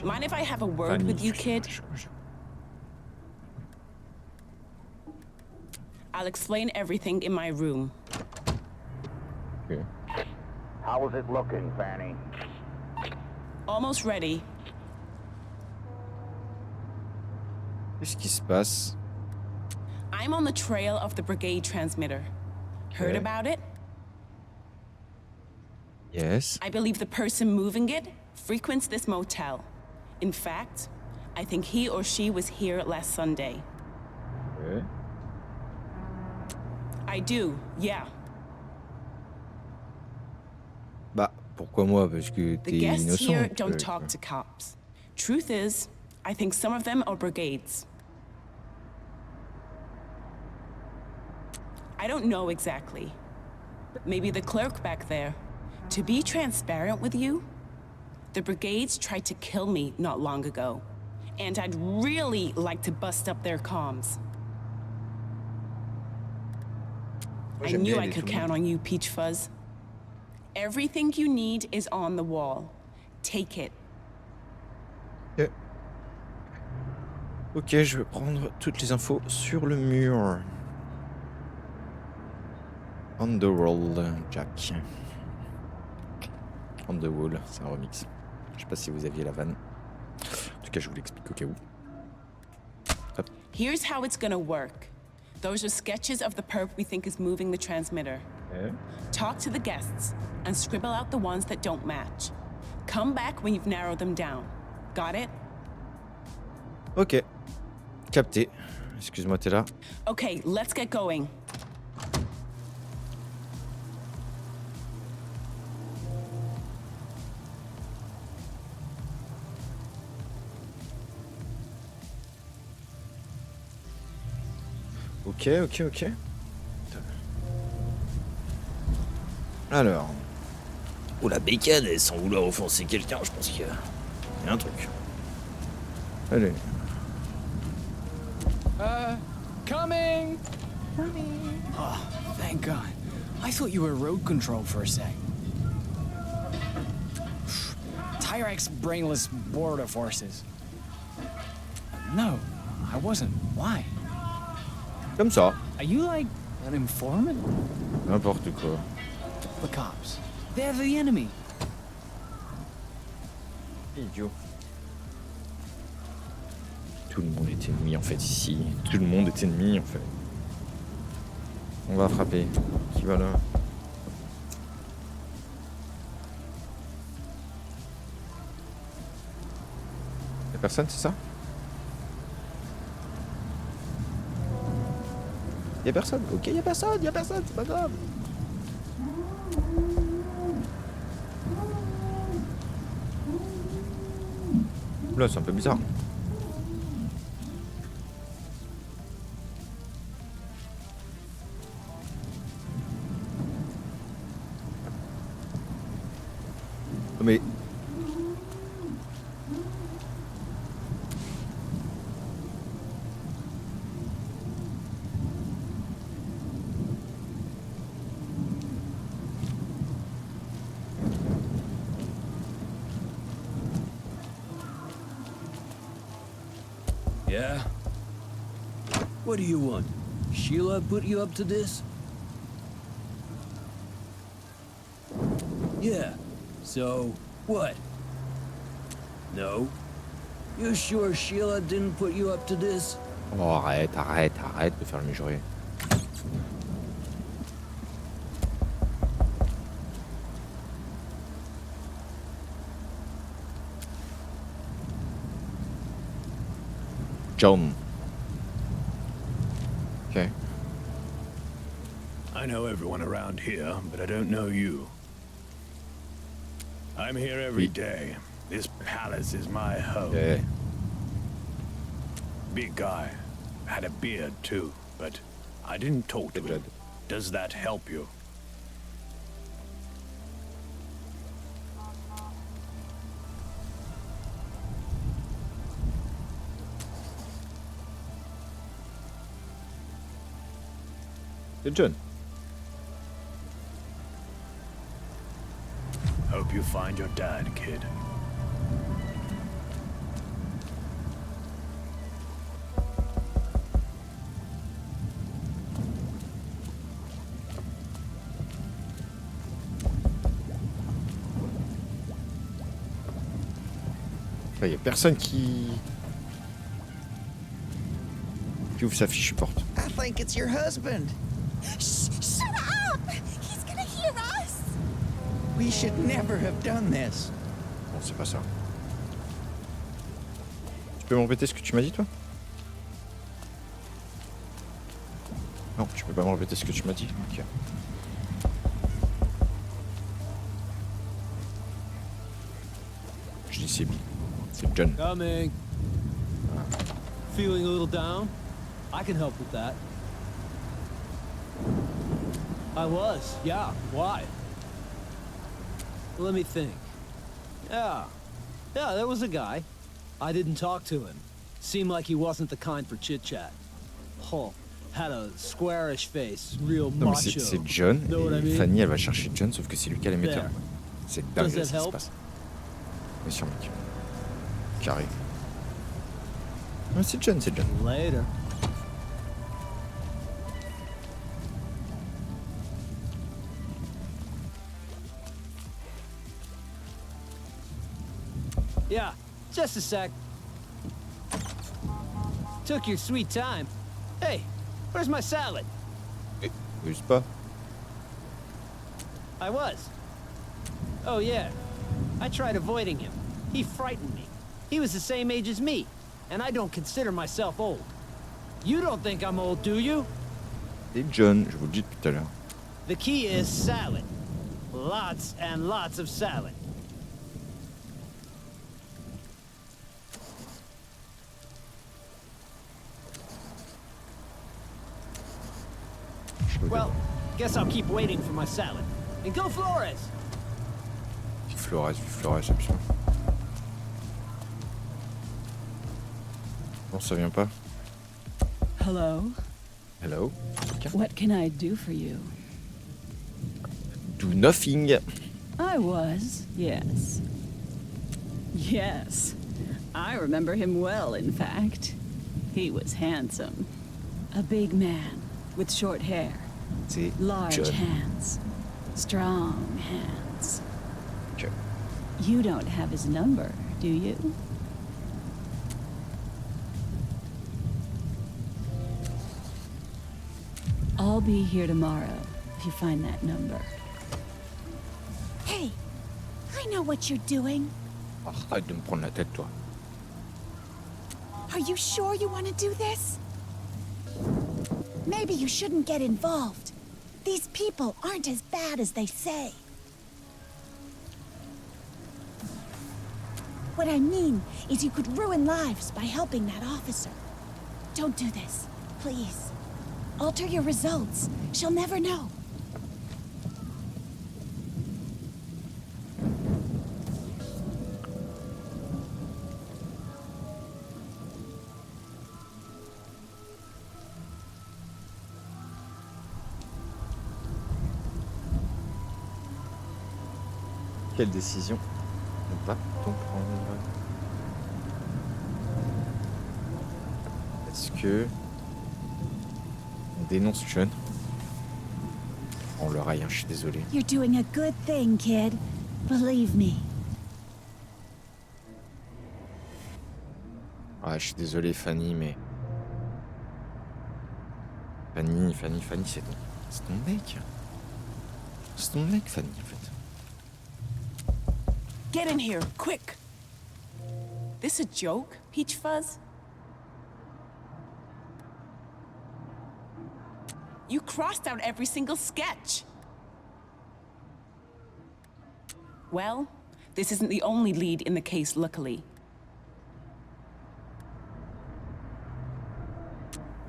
Mind if I have a word with you, kid? I'll explain everything in my room. Okay. How is it looking, Fanny? Almost ready. Qu'est-ce qui se passe? I'm on the trail of the brigade transmitter. Heard Okay. about it? Yes. I believe the person moving it frequents this motel. In fact, I think he or she was here last Sunday. Ouais. I do, yeah. Bah, pourquoi moi? Parce que The t'es guests innocent. here don't talk to cops. Truth is, I think some of them are brigades. I don't know exactly. Maybe the clerk back there. To be transparent with you, the brigades tried to kill me not long ago. And I'd really like to bust up their comms. Moi, I j'aime knew bien I aider could tout le count monde. on you, Peach Fuzz. Everything you need is on the wall. Take it. Ok. Ok, je vais prendre toutes les infos sur le mur. On the wall, Jack. On the wall, c'est un remix. Je sais pas si vous aviez la vanne. En tout cas, je vous l'explique au cas où. Hop. Here's how it's gonna work. Those are sketches of the perp we think is moving the transmitter. Ouais. Talk to the guests and scribble out the ones that don't match. Come back when you've narrowed them down. Got it? Ok. Capté. Excuse-moi, t'es là. Okay, let's get going. Ok. Alors. Oh la bécane, sans vouloir offenser quelqu'un, je pense qu'il y a un truc. Allez. Coming! Oh, thank God. I thought you were road control for a sec. Tyrex brainless border forces. No, I wasn't. Why? Comme ça. Are you like an informant? N'importe quoi. The cops. They're the enemy. Idiot. Tout le monde est ennemi en fait ici. Tout le monde est ennemi en fait. On va frapper. Qui va là? Y'a personne, c'est ça? Y'a personne? Ok, y'a personne, c'est pas grave. Là, c'est un peu bizarre. Mais Yeah? What do you want? Sheila put you up to this? Yeah. So, what? No? You sure Sheila didn't put you up to this? Oh, arrête de faire le mijauré. John. Okay. I know everyone around here, but I don't know you. I'm here every day. This palace is my home. Yeah. Big guy. Had a beard too, but I didn't talk to him. Does that help you? C'est John. Hope you find your dad, kid. Il y a personne qui ouvre sa fiche porte. I think it's your husband. Shut up! He's gonna hear us! We should never have done this. Bon, c'est pas ça. Tu peux me répéter ce que tu m'as dit, toi? Non, tu peux pas me répéter ce que tu m'as dit. Ok. Je dis c'est John. Coming. Feeling a little down? I can help with that. I was, yeah. Why? Let me think. Yeah, there was a guy. I didn't talk to him. Seemed like he wasn't the kind for chit-chat. Oh, had a squarish face, real Non, mais macho. c'est John, Know what I et mean? Fanny, elle va chercher John, sauf que c'est lui qui a l'émetteur. There. C'est dingue Does that ce qui se help? passe. Bien sûr, mec. Carré. Non, c'est John. Later. Yeah, just a sec. Took your sweet time. Hey, where's my salad? Use pas. I was. Oh, yeah. I tried avoiding him. He frightened me. He was the same age as me, and I don't consider myself old. You don't think I'm old, do you? C'est John, je vous le dis depuis tout à l'heure. The key is salad. Lots and lots of salad. Well, guess I'll keep waiting for my salad. And go Flores! Vive Flores, absolument. Non, ça vient pas. Hello? Hello? What can I do for you? Do nothing. I was, yes. Yes. I remember him well, in fact. He was handsome. A big man with short hair. C'est Large John. hands. Strong hands. Okay. You don't have his number, do you? I'll be here tomorrow if you find that number. Hey, I know what you're doing. Arrête de me prendre la tête, toi. Are you sure you want to do this? Maybe you shouldn't get involved. These people aren't as bad as they say. What I mean is you could ruin lives by helping that officer. Don't do this, please. Alter your results. She'll never know. Quelle décision va-t-on prendre? Est-ce que on dénonce John? On le raille, hein, je suis désolé. You're doing a good thing, kid. Believe me. Ouais, je suis désolé, Fanny, mais... Fanny, c'est ton mec. C'est ton mec, Fanny, en fait. Get in here, quick! This a joke, Peach Fuzz? You crossed out every single sketch! Well, this isn't the only lead in the case, luckily.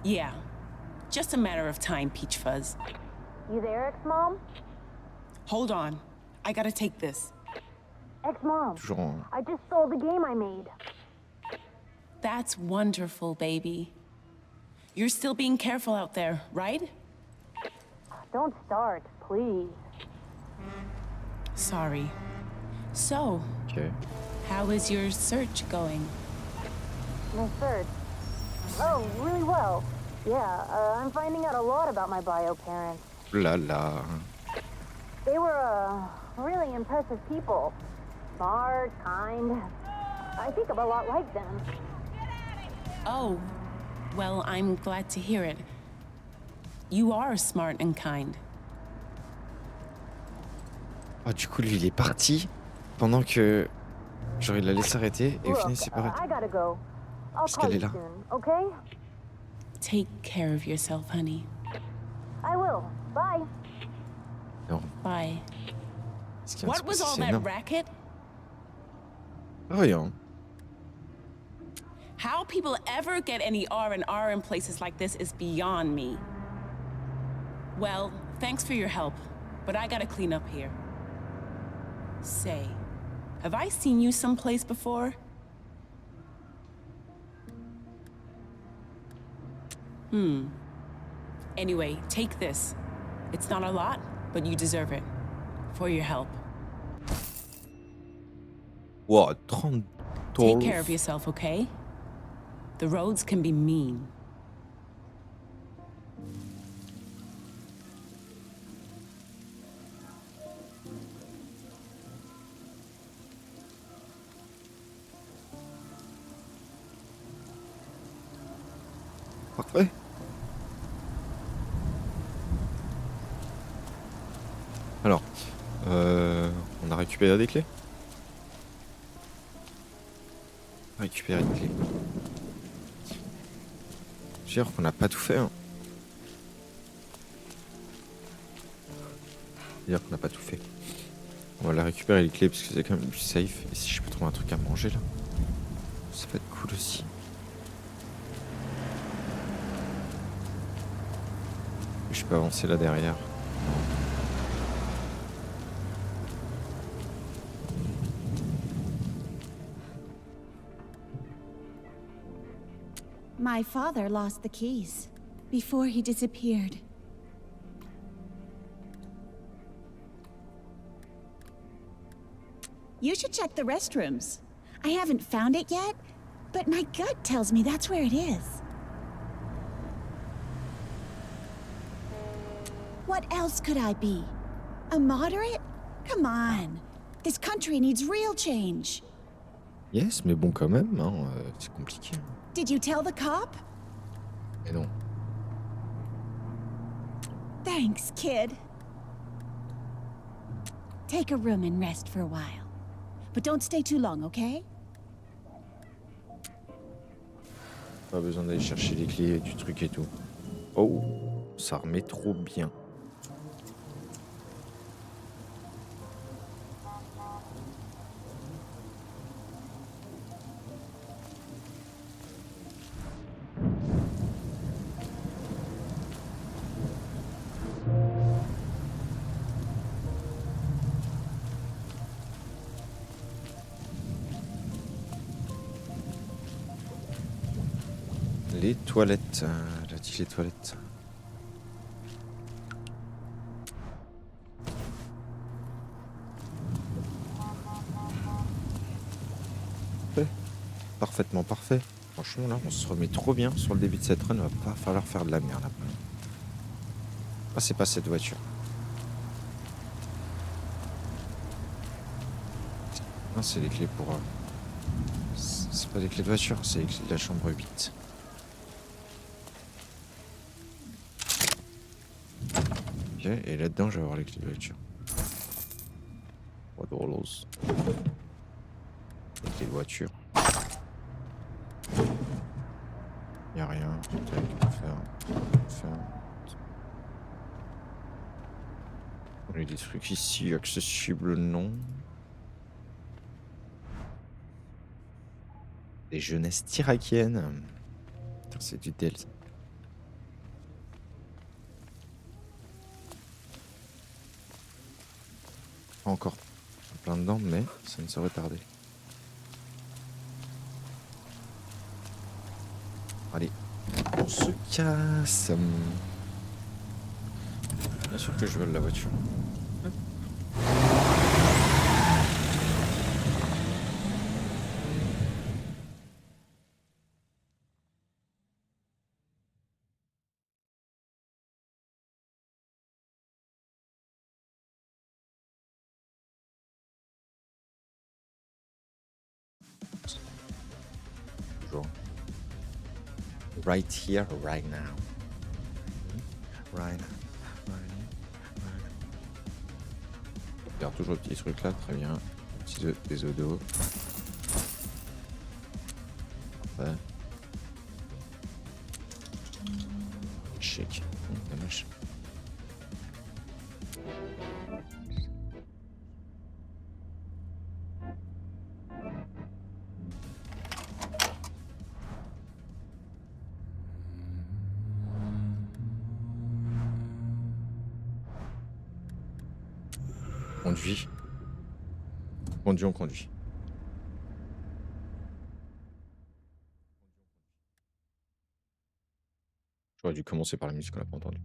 Yeah, just a matter of time, Peach Fuzz. You there, Ex-Mom? Hold on, I gotta take this. Ex-Mom, Toujours en... I just sold the game I made. That's wonderful, baby. You're still being careful out there, right? Don't start, please. Sorry. So, Okay. how is your search going? My search. Oh, really well. Yeah, I'm finding out a lot about my bio parents. La la. They were, really impressive people. Smart, kind. I think I'm a lot like them. Oh, well, I'm glad to hear it. You are smart and kind. Ah, du coup, lui, il est parti pendant que... Genre, il la laissé arrêter et au final, il s'est pas arrêté. I gotta go. I'll Parce call qu'elle est you là. soon, okay? Take care of yourself, honey. I will. Bye. Non. Bye. Ce qui vient de se What was passer, all c'est that énorme. racket? Rien. How people ever get any R&R in places like this is beyond me. Well, thanks for your help, but I gotta clean up here. Say, have I seen you someplace before? Anyway, take this. It's not a lot, but you deserve it. For your help. Wow, 30 Take care of yourself, okay? The roads can be mean. Parfait. Alors, on a récupéré des clés. Récupérer des clés. J'ai qu'on n'a pas tout fait. Hein. C'est-à-dire qu'on n'a pas tout fait. On va la récupérer les clés parce que c'est quand même plus safe. Et si je peux trouver un truc à manger là, ça peut être cool aussi. Je peux avancer là derrière. My father lost the keys before he disappeared. You should check the restrooms. I haven't found it yet, but my gut tells me that's where it is. What else could I be? A moderate? Come on. This country needs real change. Yes, mais bon quand même, hein, c'est compliqué. Did you tell the cop? Mais non. Thanks, kid. Take a room and rest for a while. But don't stay too long, okay? Pas besoin d'aller chercher les clés du truc et tout. Oh, ça remet trop bien. Les toilettes. Elle a dit les toilettes. Parfait. Parfaitement parfait. Franchement, là, on se remet trop bien sur le début de cette run. Va pas falloir faire de la merde après. Ah, c'est pas cette voiture. Non, c'est les clés pour... C'est pas des clés de voiture, c'est les clés de la chambre 8. Ok, et là-dedans, je vais avoir les clés de voiture. $3. Les clés de voiture. Y'a rien. Tac, faire. On a des trucs ici, accessibles, non. Des jeunesses irakiennes. Putain, c'est du tel. Pas encore plein dedans, mais ça ne saurait tarder. Allez, on se casse. Bien sûr que je vole la voiture. Toujours. Right here, right now. Right now. Regarde toujours le petit truc là, très bien. Petits œufs, des œufs d'eau. Parfait. Chic. Dommage. Conduit. On conduit. J'aurais dû commencer par la musique, on l'a pas entendu.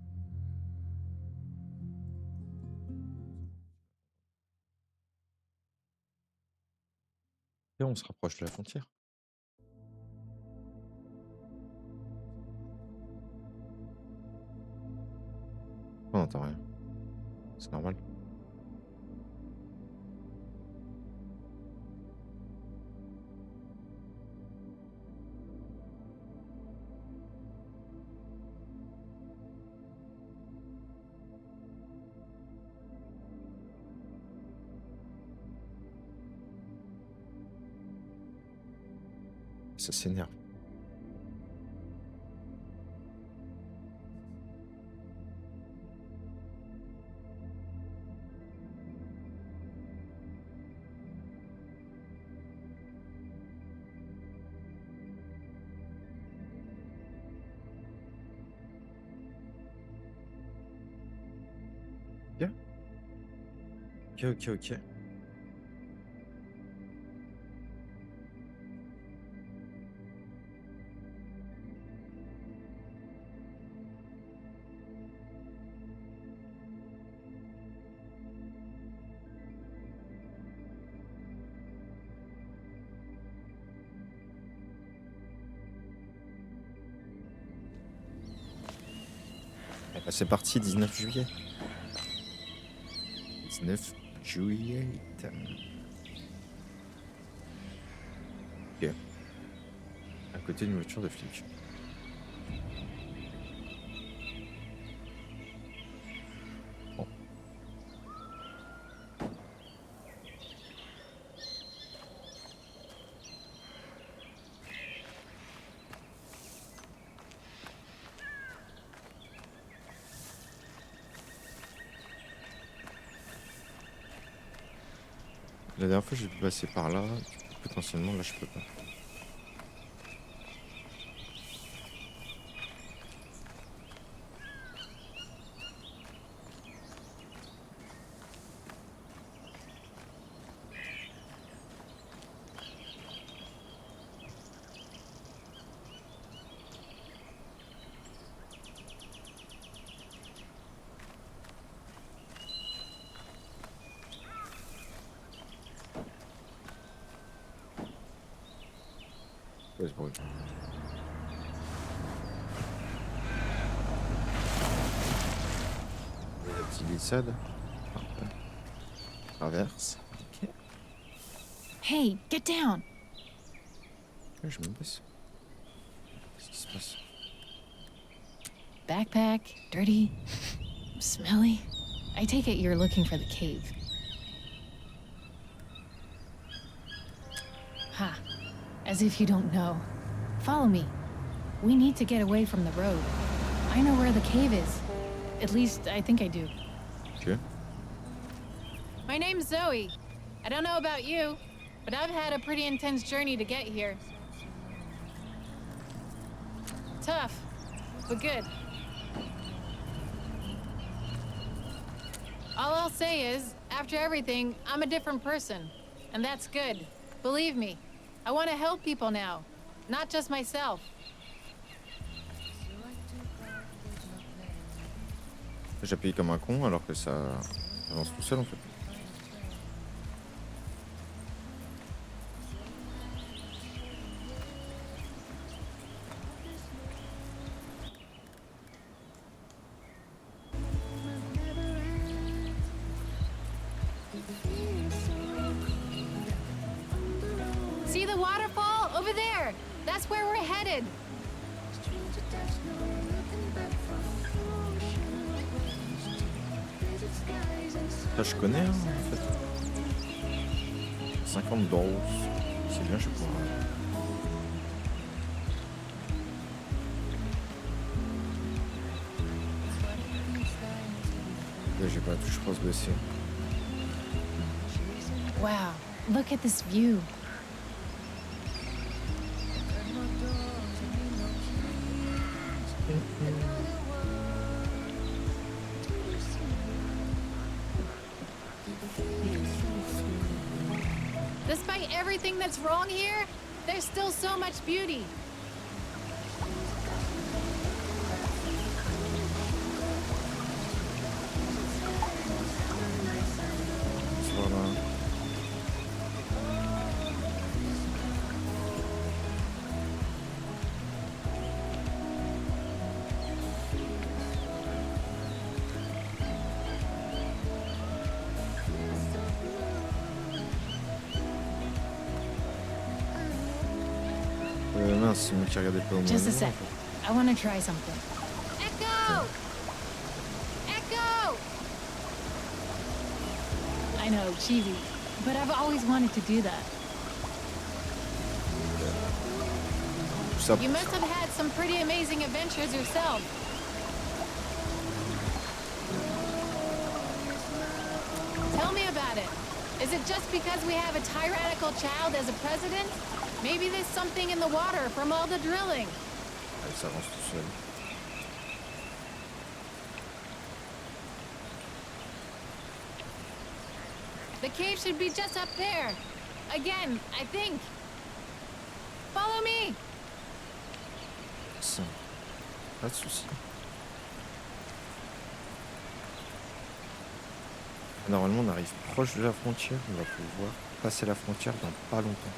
Et on se rapproche de la frontière. On n'entend rien. C'est normal. Ça s'énerve. Ok. Eh ben, c'est parti, 19 juillet. 19 juillet. Ok. À côté d'une voiture de flic. Bon. La dernière fois, j'ai pu passer par là. Potentiellement, là, je peux pas. Ouais, c'est bon. La petite glissade. Parfait. Traverse. Ok. Hey, get down. Ouais, je me baisse. Qu'est-ce qui se passe? Backpack, dirty, smelly. I take it you're looking for the cave. Ha, as if you don't know. Follow me. We need to get away from the road. I know where the cave is. At least, I think I do. Okay. My name's Zoe. I don't know about you, but I've had a pretty intense journey to get here. Tough, but good. All I'll say is, after everything, I'm a different person. And that's good. Believe me, I want to help people now, not just myself. J'appuie comme un con alors que ça avance tout seul en fait. See the waterfall over there? That's where we're headed. Ça je connais hein, en fait. 50 $. C'est bien, je sais pas. Ouais, j'ai pas la touche cross baissée. Wow, look at this view. Despite everything that's wrong here, there's still so much beauty. Voilà. Mince, c'est moi qui regardais pas au moins. Just a sec. I want to try something. Echo! Echo! I know, cheesy, but I've always wanted to do that. You must have had some pretty amazing adventures yourself. Tell me about it. Is it just because we have a tyrannical child as a president? Maybe there's something in the water from all the drilling. Ouais, ça avance tout seul. The cave should be just up there. Again, I think. Follow me. Ça. Pas de soucis. Normalement, on arrive proche de la frontière. On va pouvoir passer la frontière dans pas longtemps.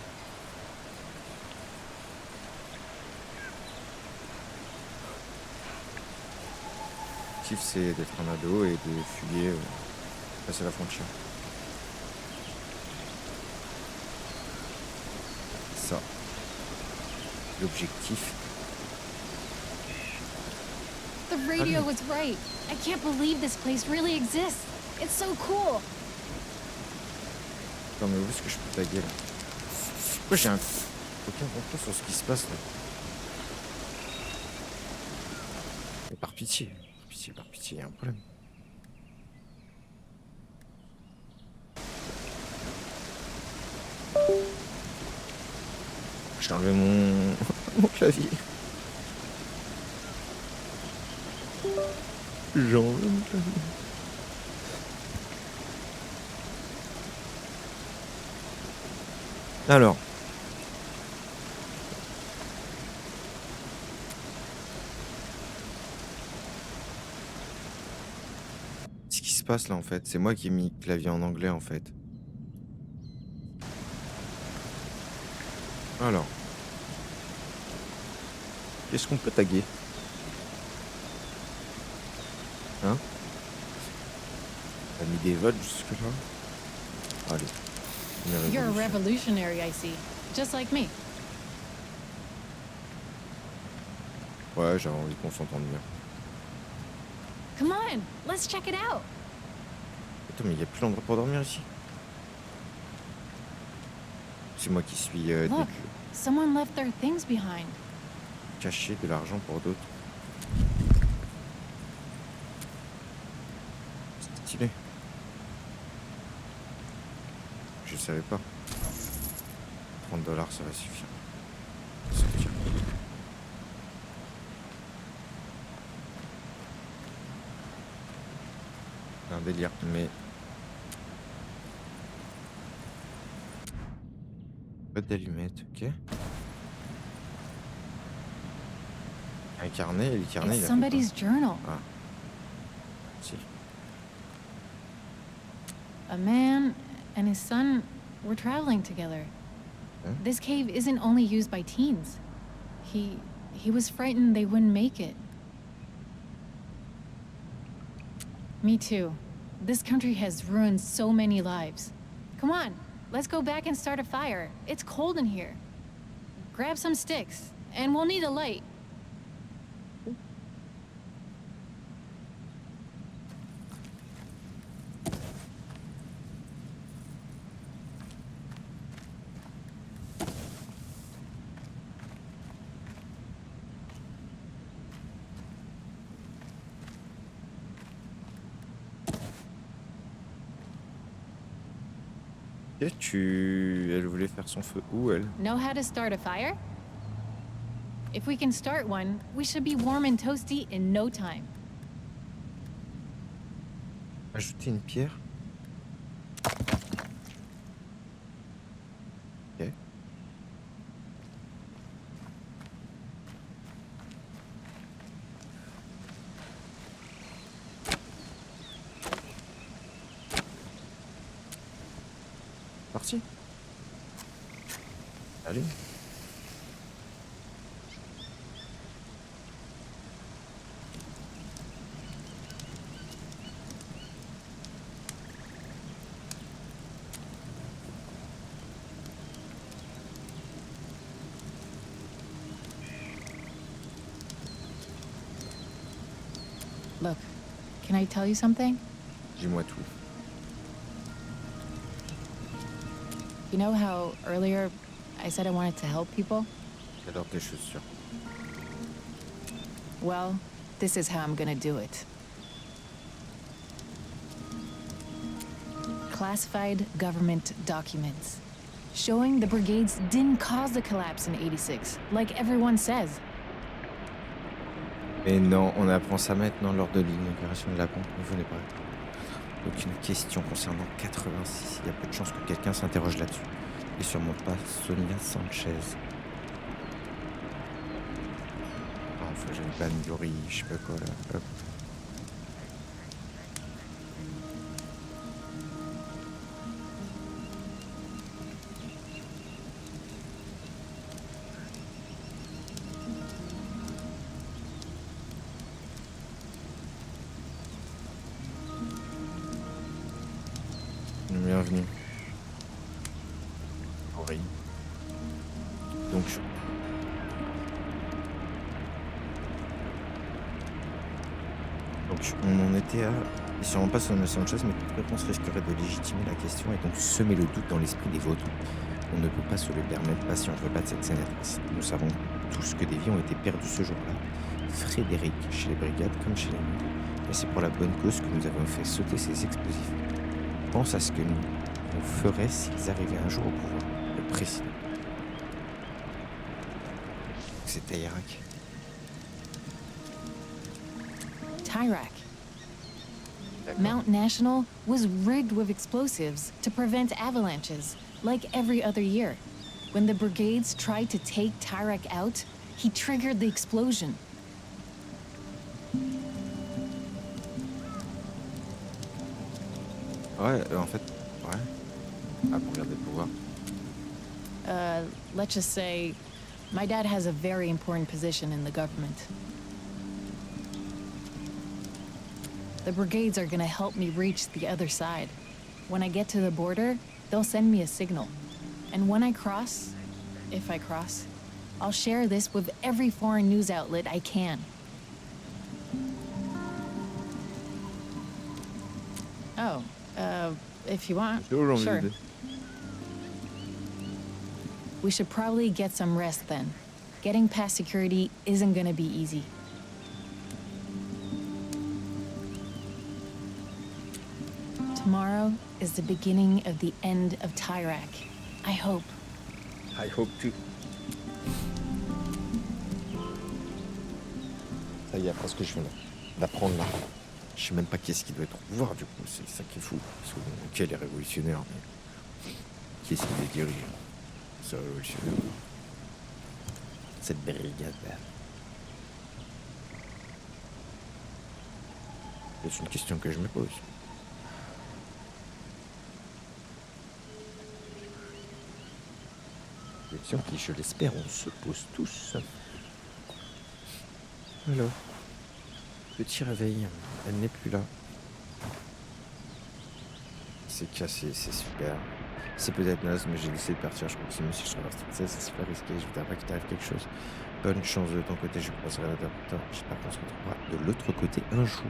L'objectif, c'est d'être un ado et de fuguer, passer la frontière. Ça. L'objectif. The radio was right. I can't believe this place really exists. It's so cool. Non mais où est-ce que je peux taguer là? Pourquoi j'ai aucun contrôle sur ce qui se passe là? Mais par pitié, il y a un problème. J'ai enlevé mon... mon clavier. J'ai enlevé mon clavier. Alors. Ce qui se passe là en fait, c'est moi qui ai mis clavier en anglais en fait. Qu'est-ce qu'on peut taguer? Hein? T'as mis des votes jusque-là? Allez. Une You're a révolution. revolutionary, I see. Just like me. Ouais, j'avais envie qu'on s'entende bien. Come on, let's check it out. Attends, mais il n'y a plus d'endroit pour dormir ici? C'est moi qui suis Look, dégueu. someone left their things behind. Cacher de l'argent pour d'autres. C'est stylé. Je savais pas. 30 $, ça va suffire. Sortir. C'est un délire, mais... Pas d'allumettes, ok. Un carnet, et le carnet, It's il a fait somebody's quoi? journal. Ah. Si. A man and his son were traveling together. Huh? This cave isn't only used by teens. He was frightened they wouldn't make it. Me too. This country has ruined so many lives. Come on, let's go back and start a fire. It's cold in here. Grab some sticks, and we'll need a light. Et elle voulait faire son feu où, elle? Know how to start a fire? If we can start one, we should be warm and toasty in no time. Ajouter une pierre? Ok. Parti. Allez. Look, can I tell you something? Dis-moi tout. You know how earlier I said I wanted to help people? J'adore tes chaussures. Well, this is how I'm gonna do it. Classified government documents showing the brigades didn't cause the collapse in '86, like everyone says. Et non, on apprend ça maintenant lors de l'inauguration de la pompe. Vous n'avez pas aucune question concernant 86. Il y a peu de chances que quelqu'un s'interroge là-dessus. Et sûrement pas Sonia Sanchez. Enfin, j'avais pas Midori, je sais pas quoi là. Hop. Bienvenue. Oui. Donc, on en était à... Et sûrement pas Sonia Sanchez, mais toute réponse risquerait de légitimer la question et donc semer le doute dans l'esprit des vôtres. On ne peut pas se le permettre, pas si on veut battre cette sénatrice. Nous savons tous que des vies ont été perdues ce jour-là. Frédéric, chez les brigades comme chez les nôtres. Et c'est pour la bonne cause que nous avons fait sauter ces explosifs. Pense à ce que nous ferions s'ils arrivaient un jour au pouvoir. Le président. C'était Irak. Tyrak. Mount National was rigged with explosives to prevent avalanches, like every other year. When the brigades tried to take Tyrak out, he triggered the explosion. Ouais, en fait, ouais. Ah, pour garder le pouvoir. Let's just say My dad has a very important position in the government. The brigades are gonna help me reach the other side. When I get to the border, they'll send me a signal. And when I cross, if I cross, I'll share this with every foreign news outlet I can. Oh, if you want, sure. We should probably get some rest then. Getting past security isn't gonna be easy. Tomorrow is the beginning of the end of Tyrak. I hope. I hope too. Ça y est, parce que je viens d'apprendre là. Je sais même pas qui est-ce qui doit être au pouvoir du coup, c'est ça qui est fou. Parce que ok, les révolutionnaires, mais qui est-ce qui les dirige? Ces révolutionnaires. Cette brigade là. C'est une question que je me pose. Question qui, je l'espère, on se pose tous. Alors, petit réveil, elle n'est plus là. C'est cassé, c'est super. C'est peut-être naze, mais j'ai décidé de partir. Je continue si je traverse toute ça, c'est super risqué. Je voudrais pas qu'il t'arrive quelque chose. Bonne chance de ton côté, je croiserai l'adaptateur. J'espère qu'on se retrouvera de l'autre côté un jour.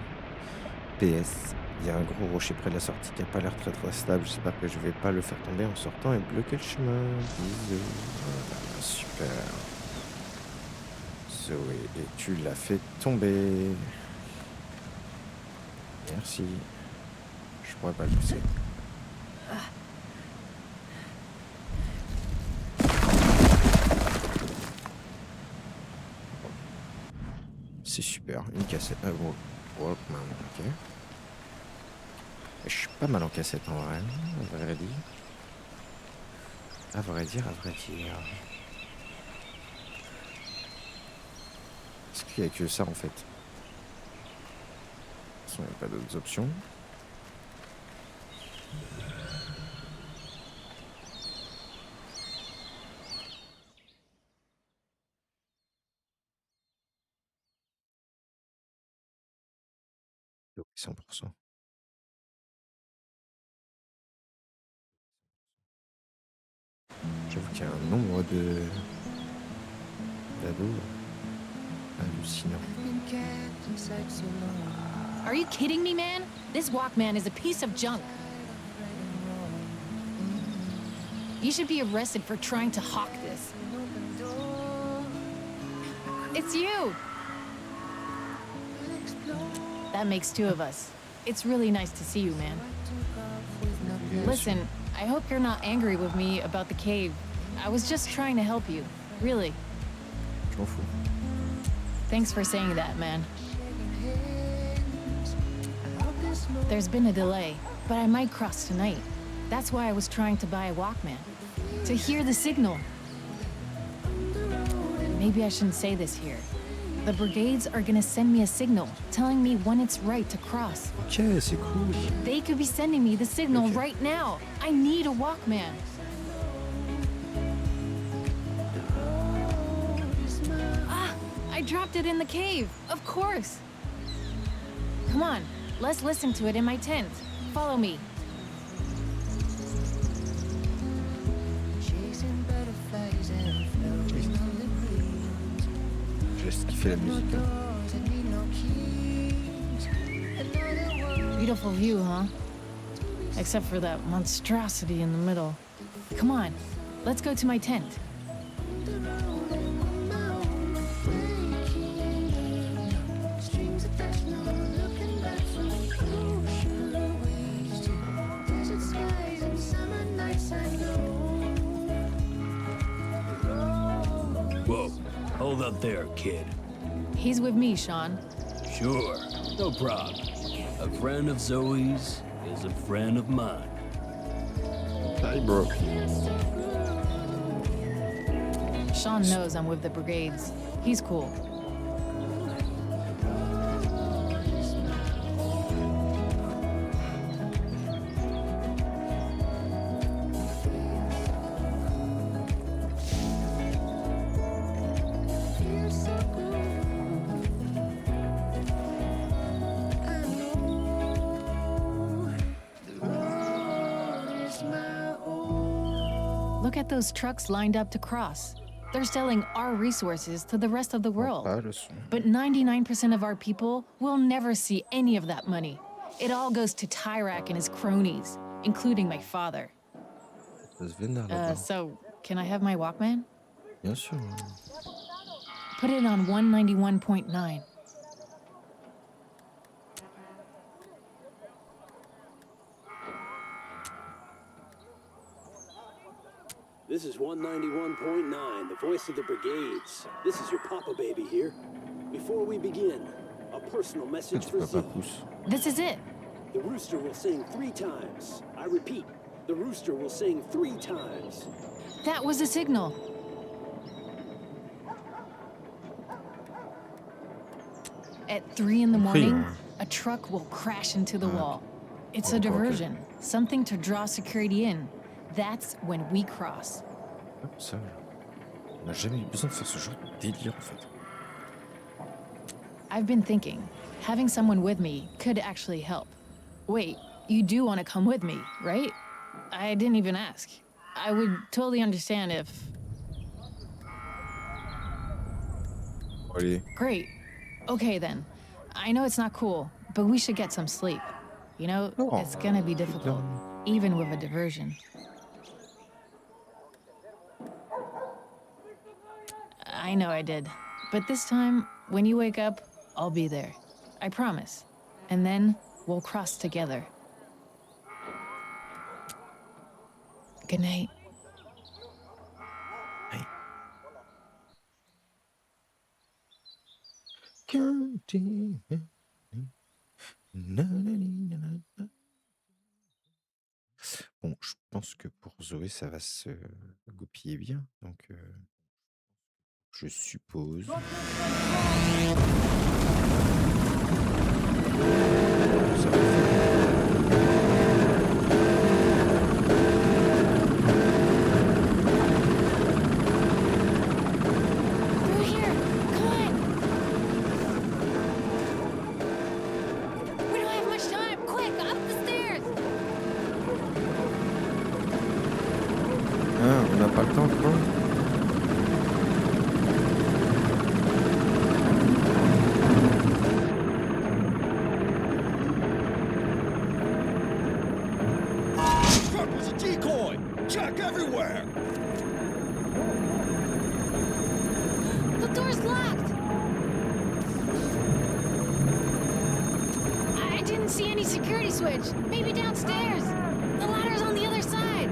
PS, il y a un gros rocher près de la sortie qui a pas l'air très très stable. J'espère que je vais pas le faire tomber en sortant et bloquer le chemin. Bisous. Voilà, super. Zoé, et tu l'as fait tomber. Merci. Je pourrais pas le pousser. C'est super, une cassette. Walkman, ok. Je suis pas mal en cassette en vrai, à vrai dire. À vrai dire. Est-ce qu'il y a que ça en fait? De toute façon, il n'y a pas d'autres options. Donc 100%. J'avoue qu'il y a un nombre d'ados hallucinant. Are you kidding me, man? This Walkman is a piece of junk. You should be arrested for trying to hawk this. It's you! That makes two of us. It's really nice to see you, man. Listen, I hope you're not angry with me about the cave. I was just trying to help you. Really. Je m'en fous. Thanks for saying that, man. There's been a delay, but I might cross tonight. That's why I was trying to buy a Walkman. To hear the signal. Maybe I shouldn't say this here. The brigades are gonna send me a signal, telling me when it's right to cross. Ok, c'est cool. They could be sending me the signal right now. I need a Walkman. Ah, I dropped it in the cave, of course. Come on, let's listen to it in my tent. Follow me. J'ai kiffé la musique. Beautiful view, huh? Except for that monstrosity in the middle. Come on, let's go to my tent. Whoa, hold up there, kid. He's with me, Sean. Sure, no problem. A friend of Zoe's is a friend of mine. Hi, bro. Sean knows I'm with the brigades. He's cool. Look at those trucks lined up to cross. They're selling our resources to the rest of the world. But 99% of our people will never see any of that money. It all goes to Tyrak and his cronies, including my father. So, can I have my Walkman? Bien sûr. Put it on 191.9. This is 191.9, the voice of the brigades. This is your Papa Baby here. Before we begin, a personal message for Z. This is it. The rooster will sing 3 times. I repeat, the rooster will sing 3 times. That was a signal. At 3 in the morning, a truck will crash into the wall. It's a diversion, something to draw security in. That's when we cross. Ça, on n'a jamais eu besoin de faire ce genre de délire en fait. I've been thinking, having someone with me could actually help. Wait, you do want to come with me, right? I didn't even ask. I would totally understand if... Allez. Great. Okay then. I know it's not cool, but we should get some sleep. You know, it's gonna be difficult, even with a diversion. I know I did. But this time, when you wake up, I'll be there. I promise. And then we'll cross together. Good night. Bon, je pense que pour Zoé, ça va se goupiller bien. Donc, je suppose. Through here! Come on! We don't have much time! Quick, up the stairs! Ah, on n'a pas le temps, quoi. Check everywhere! The door's locked! I didn't see any security switch. Maybe downstairs. The ladder's on the other side.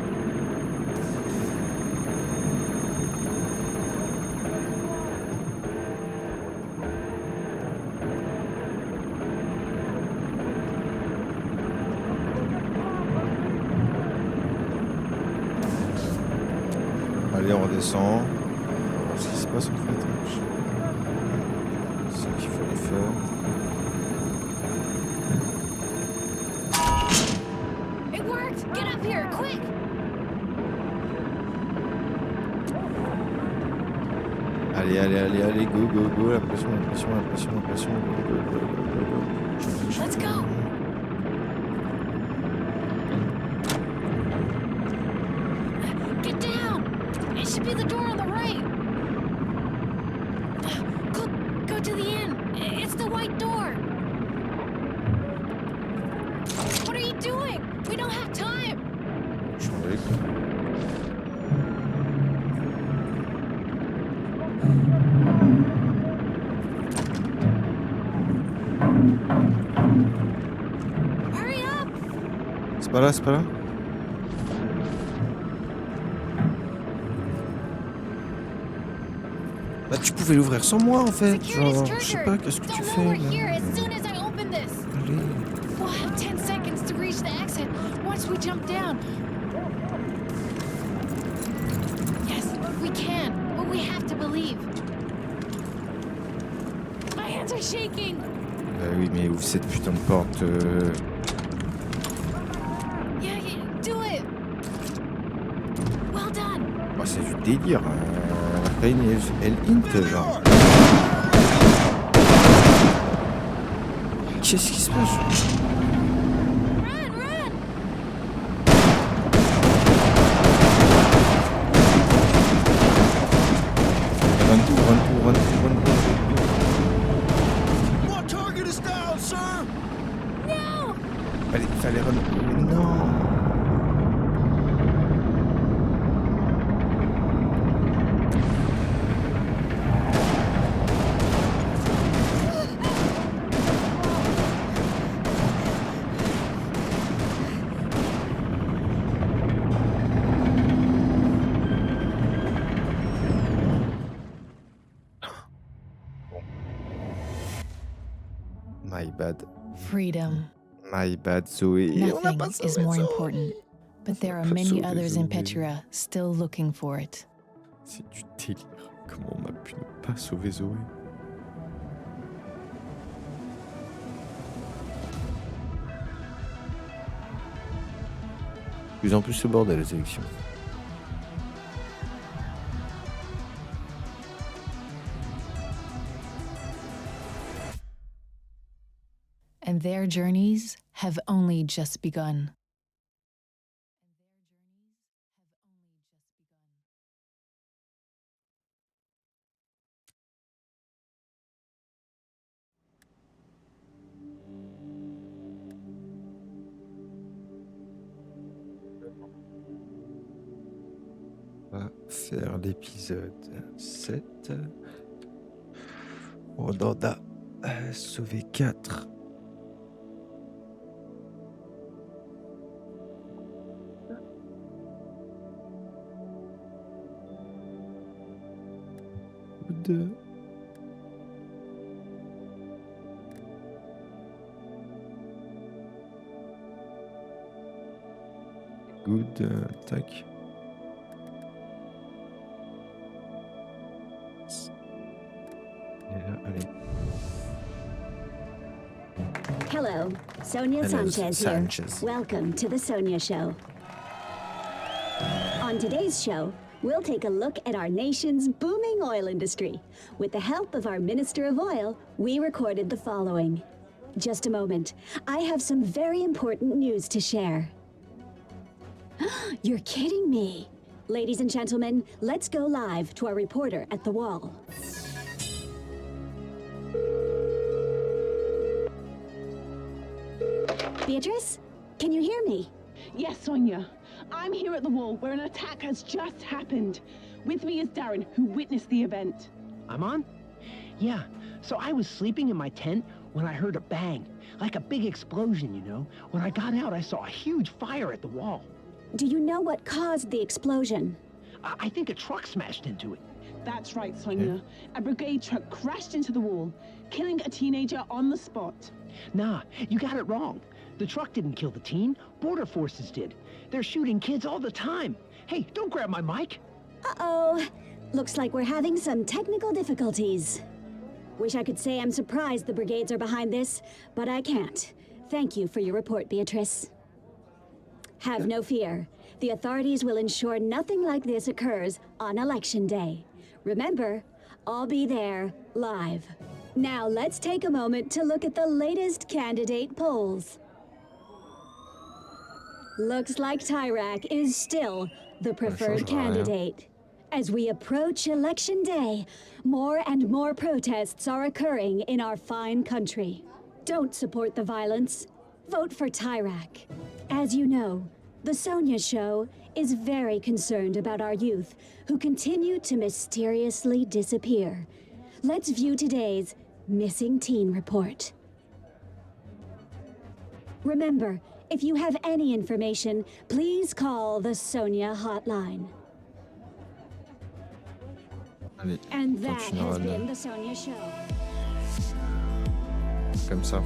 Allez, on redescend. On va voir ce qui se passe en fait. C'est ce qu'il fallait faire. It worked! Get up here, quick! Allez, allez, allez, allez, go, go, go. La pression, la pression, la pression, la pression. Go, go, go, go, go, go. Let's go! Get down! It should be the door on the right. Go to the inn. It's the white door. What are you doing? We don't have time. Je m'en vais, quoi. Hurry up! C'est pas là, c'est pas là. Bah, tu pouvais l'ouvrir sans moi en fait. Genre, je sais pas, qu'est-ce que tu fais là? Here as soon as I open this. Allez. We'll have 10 seconds to reach the exit once we jump down. Yes, we can, but we have to believe. My hands are shaking. Bah oui, mais ouvre cette putain de porte. Yeah, do it. Well done. Bah, c'est du délire. Pain El Int, genre. Qu'est-ce qui se passe? Run, run. bad. Freedom. My bad, Zoé. On n'a pas Nothing is sauvé more Zoé. important, but there are pas many sauvé others in Zoé. Petra still looking for it. C'est du délire. Comment on a pu ne pas sauver Zoé? De plus en plus ce bordel, les élections. And their journeys have only just begun. On va faire l'épisode 7. On en a sauvé 4. Good. Good, tac. Allez. Hello, Sonia Hello, Sanchez here. Sanchez. Welcome to the Sonia Show. On today's show, we'll take a look at our nation's booming oil industry. With the help of our Minister of Oil, we recorded the following. Just a moment. I have some very important news to share. You're kidding me. Ladies and gentlemen, let's go live to our reporter at the wall. Beatrice, can you hear me? Yes, Sonia. I'm here at the wall where an attack has just happened. With me is Darren, who witnessed the event. I'm on? Yeah, so I was sleeping in my tent when I heard a bang, like a big explosion, you know. When I got out, I saw a huge fire at the wall. Do you know what caused the explosion? I think a truck smashed into it. That's right, Sonia. A brigade truck crashed into the wall, killing a teenager on the spot. Nah, you got it wrong. The truck didn't kill the teen. Border forces did. They're shooting kids all the time. Hey, don't grab my mic. Uh-oh. Looks like we're having some technical difficulties. Wish I could say I'm surprised the brigades are behind this, but I can't. Thank you for your report, Beatrice. Have no fear. The authorities will ensure nothing like this occurs on Election Day. Remember, I'll be there, live. Now let's take a moment to look at the latest candidate polls. Looks like Tyrak is still the preferred candidate. As we approach Election Day, more and more protests are occurring in our fine country. Don't support the violence. Vote for Tyrak. As you know, the Sonia Show is very concerned about our youth who continue to mysteriously disappear. Let's view today's Missing Teen Report. Remember, if you have any information, please call the Sonia hotline. Allez, And that continuera has là. been the Sonia Show. Comme ça.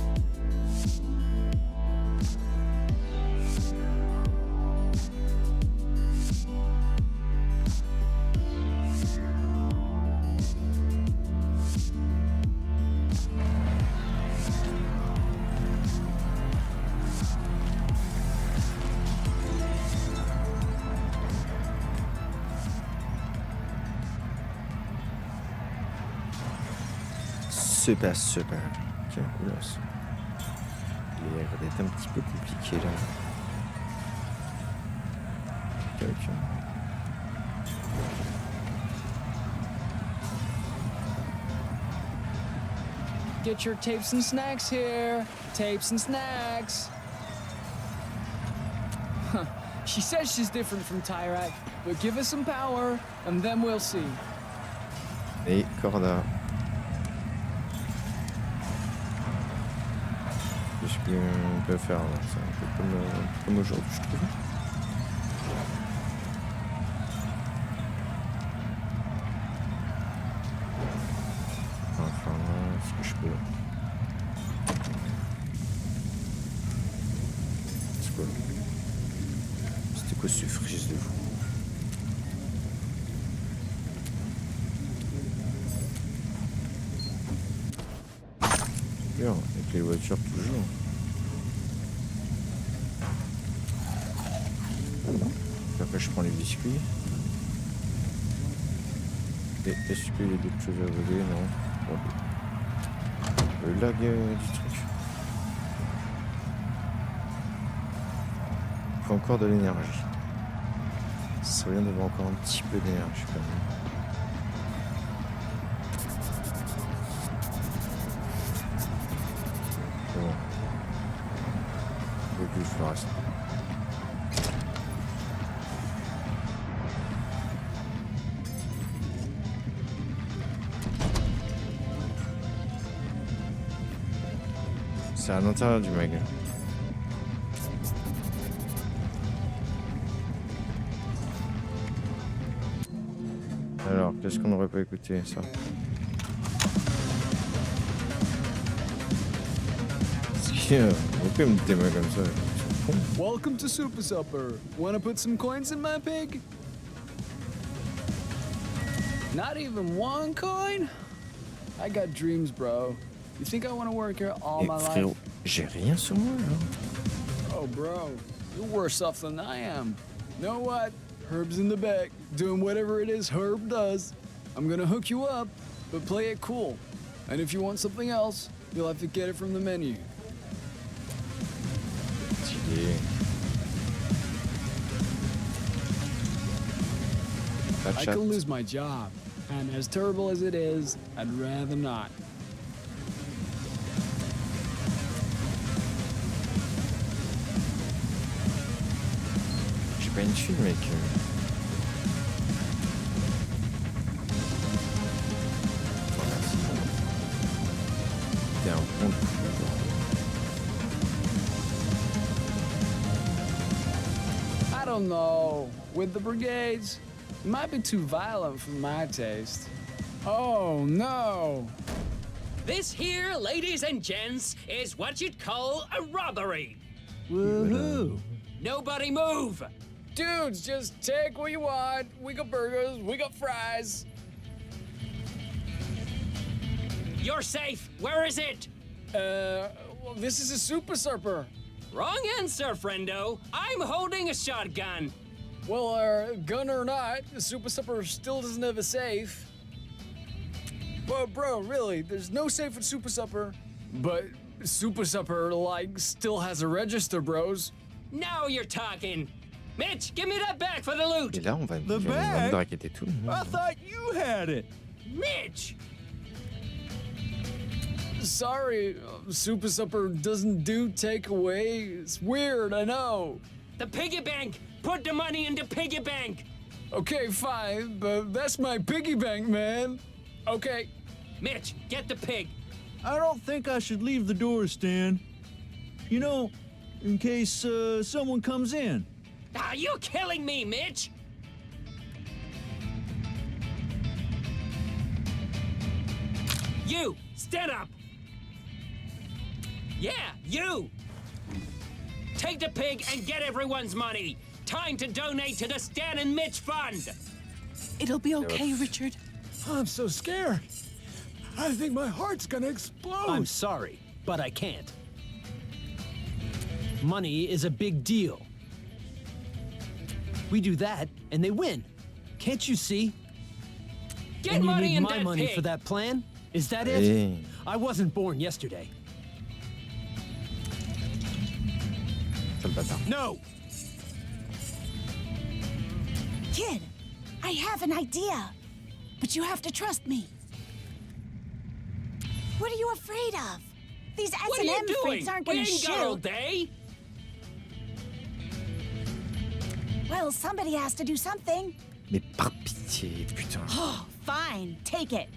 Super, super. Tiens, oula, ça. Il a l'air d'être un petit peu compliqué là. Ok. Get your tapes and snacks here. Tapes and snacks. Huh. She says she's different from Tyrak, but give us some power, and then we'll see. Et Corda. Qu'est-ce qu'on peut faire là? C'est un peu comme aujourd'hui, je trouve. Enfin, là, est-ce que je peux... quoi ce frise de fou? Bien, avec les voitures toujours. Après je prends les biscuits. Et est-ce qu'il y a d'autres choses à voler? Non. Bon. Le lag du truc. Il faut encore de l'énergie. Ça serait bien d'avoir encore un petit peu d'énergie quand même. Bon. Un peu plus, je le reste. C'est à l'intérieur du mag. Alors, qu'est-ce qu'on n'aurait pas écouté ça? Pourquoi il me témoigne comme ça? Welcome to Super Supper. Wanna put some coins in my pig? Not even one coin? I got dreams, bro. You think I want to work here all my life? Frérot, j'ai rien sur moi là. Oh, bro, you're worse off than I am. Know what? Herb's in the back, doing whatever it is Herb does. I'm gonna hook you up, but play it cool. And if you want something else, you'll have to get it from the menu. Stylé. I could lose my job, and as terrible as it is, I'd rather not. J'ai pas une thune, mec. Oh, merci. T'es un bon de fou. I don't know. With the brigades, it might be too violent for my taste. Oh, no. This here, ladies and gents, is what you'd call a robbery. Woohoo! Nobody move! Dudes, just take what you want. We got burgers, we got fries. You're safe. Where is it? Well, this is a Super Surfer. Wrong answer, friendo. I'm holding a shotgun. Well, gun or not, the Super Supper still doesn't have a safe. Well, bro, really, there's no safe with Super Supper. But Super Supper, like, still has a register, bros. Now you're talking. Mitch, give me that bag for the loot. Et là, on va The de bag? raqueter tout le monde. I thought you had it. Mitch! Sorry, Super Supper doesn't do takeaway. It's weird, I know. The piggy bank! Put the money in the piggy bank! Okay, fine, but that's my piggy bank, man. Okay. Mitch, get the pig. I don't think I should leave the door, Stan. You know, in case someone comes in. Are you killing me, Mitch? You, stand up. Yeah, you. Take the pig and get everyone's money. Time to donate to the Stan and Mitch Fund. It'll be okay, Richard. I'm so scared. I think my heart's gonna explode. I'm sorry, but I can't. Money is a big deal. We do that, and they win. Can't you see? Get and you money need in my that money pig. for that plan? Is that Hey. it? I wasn't born yesterday. Sale bâtard. No! Kid, I have an idea. But you have to trust me. What are you afraid of? These What are you S&M doing? freaks aren't We gonna ain't got all shoot. day. Well, somebody has to do something. Mais par pitié, putain. Oh, fine. Take it.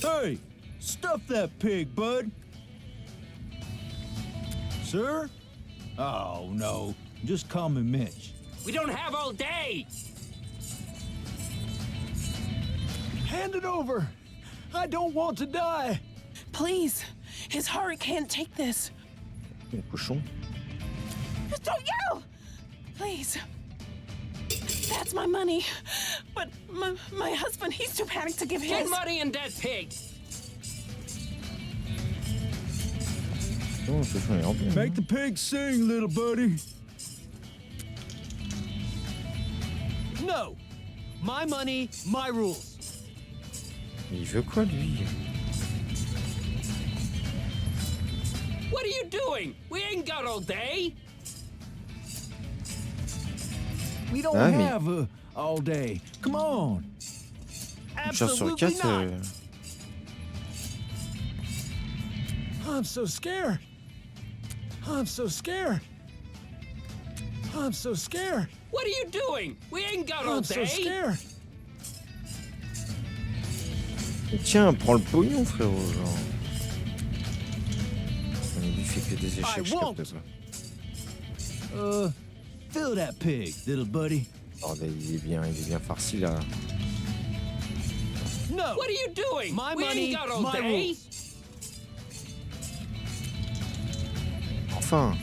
Hey, stuff that pig, bud. Sir? Oh, no. Just call me Mitch. We don't have all day. Hand it over. I don't want to die. Please. His heart can't take this. Le cochon. Don't yell! Please. That's my money. But my husband, he's too panicked to give Get his. money in that pig. Non, ce sont les remplis. Make the pig sing, little buddy. No! My money, my rules. Il veut quoi, lui? What are you doing? We ain't got all day. We don't Ah, mais- have all day. Come on. Genre sur 4, I'm so scared. I'm so scared. I'm so scared. What are you doing? We ain't got all I'm so day. scared. Tiens, prends le pognon, frérot, genre. Il fait que des échecs, je won't. capte pas. Fill that pig, little buddy. Bordel, il est bien farci, là. No! What are you doing? My we money, ain't got all my day. rules. Enfin.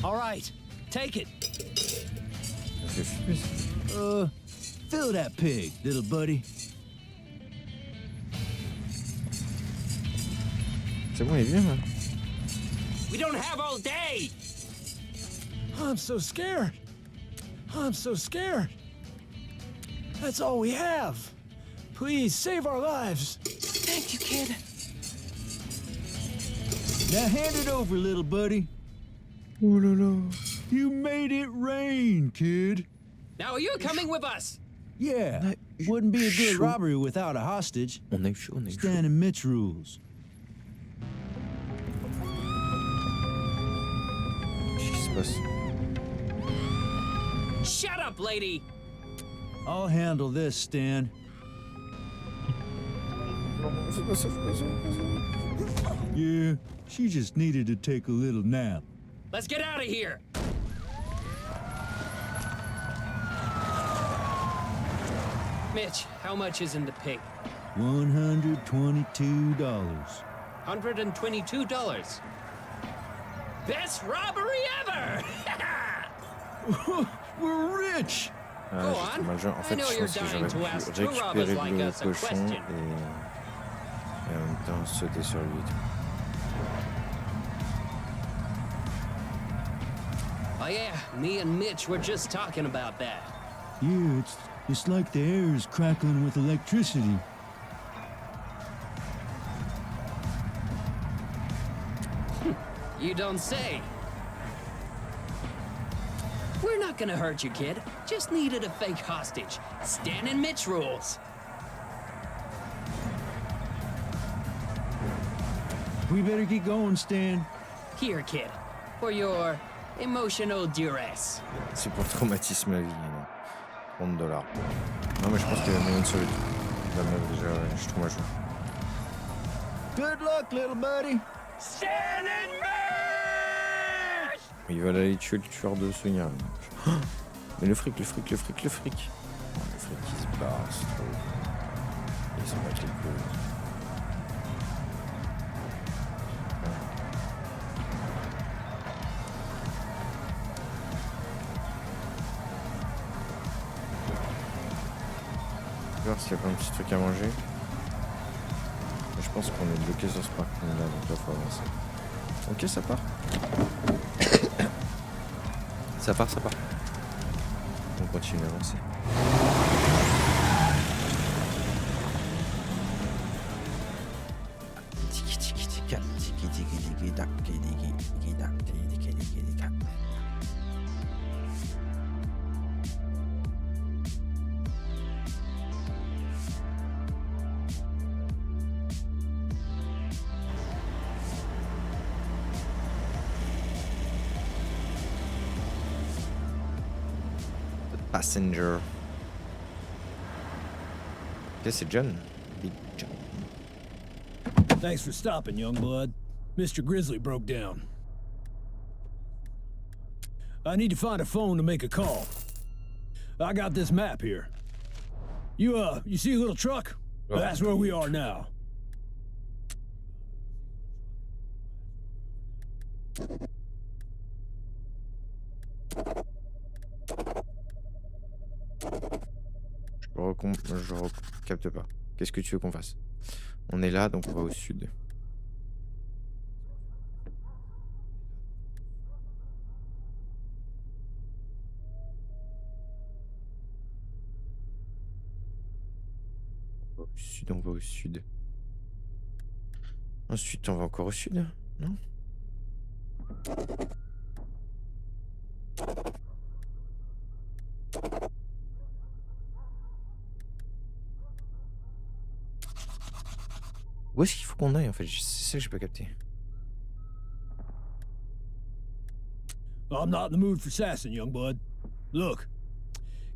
All right, take it. Ça fait flipper, ça. Fill that pig, little buddy. C'est bon, il est bien, là. We don't have all day. I'm so scared. I'm so scared. That's all we have. Please save our lives. Thank you, kid. Now hand it over, little buddy. Oh là là. You made it rain, kid. Now are you coming with us? Yeah. Wouldn't be a good robbery without a hostage. On a eu chaud, on a eu chaud. Stan and Mitch rules. Qu'est-ce qui se passe? Shut up, lady. I'll handle this, Stan. Yeah, she just needed to take a little nap. Let's get out of here. Mitch, how much is in the pig? $122. $122. Best robbery ever! We're rich! Ah, Go j'étais on. mal joué. En I fait, know je you're pense que dying j'aurais to pu ask two robbers récupérer like le us a cochon question. et en même temps sauter sur lui. Oh yeah, me and Mitch were just talking about that. Yeah, it's like the air is crackling with electricity. You don't say. We're not gonna hurt you, kid. Just needed a fake hostage. Stan and Mitch rules. We better get going, Stan. Here, kid, for your emotional duress. C'est pour traumatisme à vie, non. $30. Non, mais je pense qu'il y a moyen de sauver la meuf déjà, ouais, je suis trop mal joué. Good luck, little buddy. Stan and Mitch! Ils veulent aller tuer le tueur de Sonia. Mais le fric. Oh, le fric, il se barre, c'est trop. Ils sont pas les couilles. Voir s'il y a pas un petit truc à manger. Je pense qu'on est bloqué sur ce parking là, donc là faut avancer. Ok, ça part. Ça part. On continue d'avancer. Passenger. Guess it's John. Big John. Thanks for stopping, young blood. Mr. Grizzly broke down. I need to find a phone to make a call. I got this map here. You see a little truck? Oh. That's where we are now. Je capte pas. Qu'est-ce que tu veux qu'on fasse? On est là, donc on va au sud. Au sud, on va au sud. Ensuite, on va encore au sud, non? Où est-ce qu'il faut qu'on aille en fait? C'est ça que j'ai pas capté. I'm not in the mood for sassing, young bud. Look,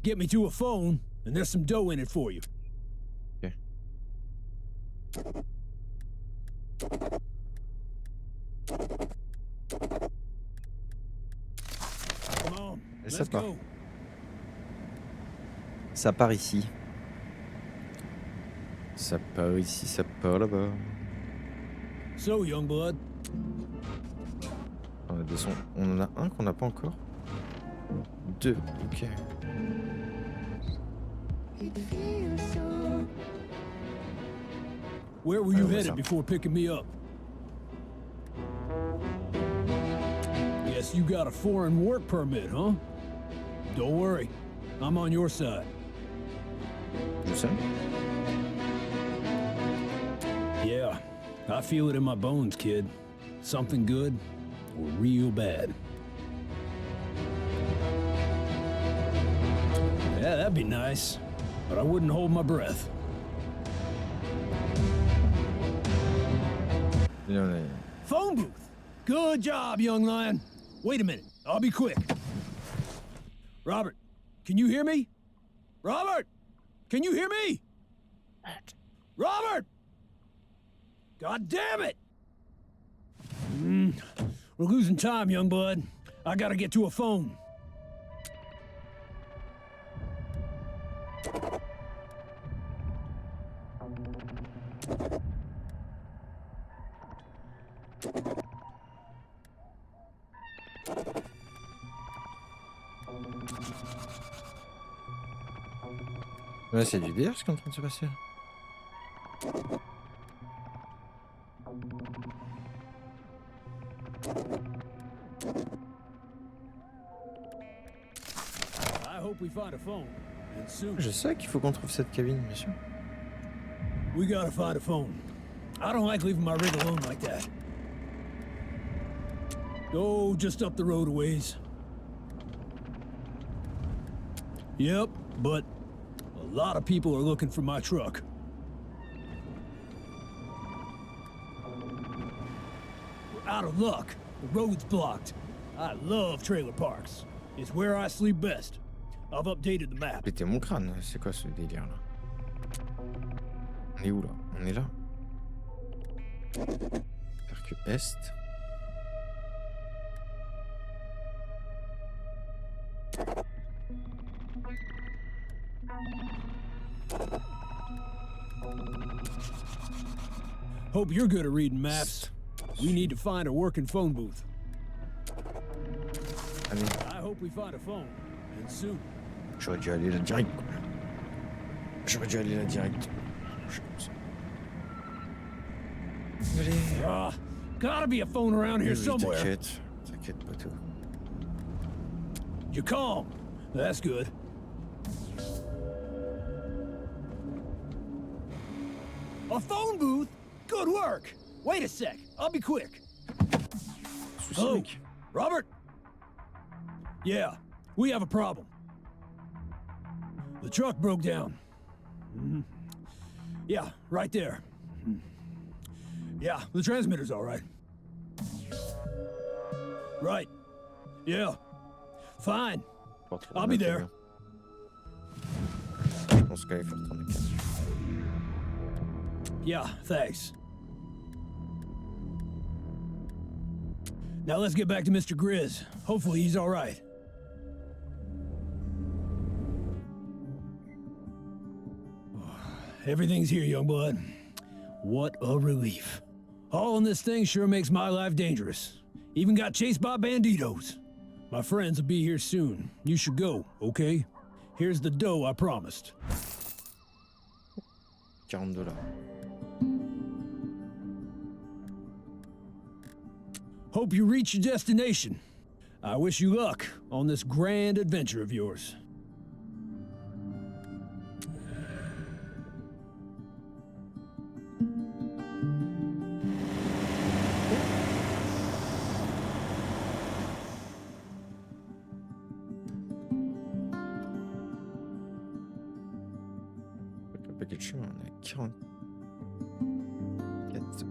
get me to a phone, and there's some dough in it for you. Okay. Come on, Et ça let's part. go. Ça part ici. Ça part ici, ça part là-bas. So, young bud. On en a un qu'on n'a pas encore. 2, ok. Where were you Ouais, headed ça. before picking me up? Yes, you got a foreign work permit, huh? Don't worry, I'm on your side. Je sais. Yeah, I feel it in my bones, kid. Something good or real bad. Yeah, that'd be nice, but I wouldn't hold my breath. Et on est- Phone booth. Good job, young lion. Wait a minute. I'll be quick. Robert, can you hear me? Robert, can you hear me? Robert! God damn it! We're losing time, young bud. I gotta get to a phone. Ouais, c'est du délire ce qui est en train de se passer là. I hope we find a phone. And soon. Je sais qu'il faut qu'on trouve cette cabine, bien sûr. We gotta find a phone. I don't like leaving my rig alone like that. Go just up the road a ways. Yep, but a lot of people are looking for my truck. We're out of luck. The road's blocked. I love trailer parks. It's where I sleep best. I've updated the map. Péter mon crâne, c'est quoi ce délire là? On est où là? On est là. Percu Est. Hope you're good at reading maps. We need to find a working phone booth. Allez, I hope we find a phone, and soon. j'aurais dû aller là direct. J'aurais dû aller là direct. Allez. Gotta be a phone around here Oui, somewhere. t'inquiète. T'inquiète pas tout. You're calm. That's good. A phone booth? Good work. Wait a sec. I'll be quick. Hello, Robert? Yeah, we have a problem. The truck broke down. Yeah, right there. Yeah, the transmitter's all right. Right. Yeah. Fine. I'll be there. Je pense qu'il faut retourner. Yeah, thanks. Now let's get back to Mr. Grizz. Hopefully he's all right. Everything's here, young blood. What a relief. Hauling this thing sure makes my life dangerous. Even got chased by banditos. My friends will be here soon. You should go, okay? Here's the dough I promised. $40. Hope you reach your destination. I wish you luck on this grand adventure of yours. Un paquet de chemin, on a 40.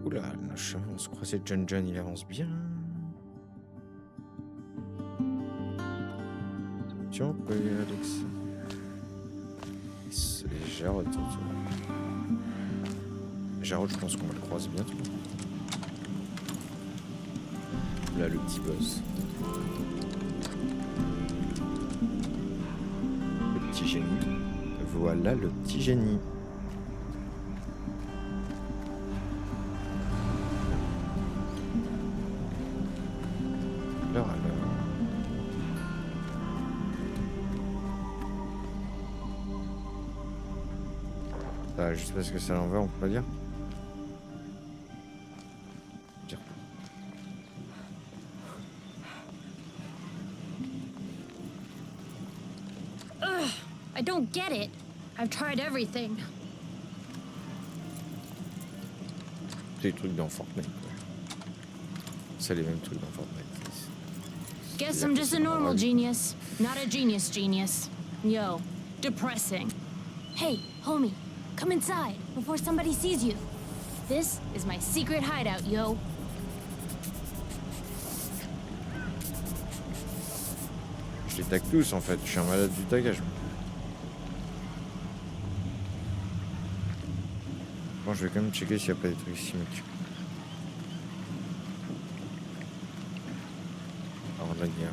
Oula, le chemin, on se croisait John, il avance bien. Tiens, on peut y aller avec ça. Et Jarod, Jarod, je pense qu'on va le croiser bientôt. Là, le petit boss. Le petit génie. Voilà le petit génie. Alors. Ah, juste parce que c'est à l'envers, on peut pas dire. Ugh, I don't get it. I've tried everything. C'est les trucs dans Fortnite, quoi. C'est les mêmes trucs dans Fortnite. Guess I'm just a normal genius, not a genius. Yo, depressing. Hey, homie, come inside before somebody sees you. This is my secret hideout, yo. Je les tag tous en fait, je suis un malade du tagage. Bon, je vais quand même checker s'il n'y a pas des trucs ici, mec. Alors la guerre.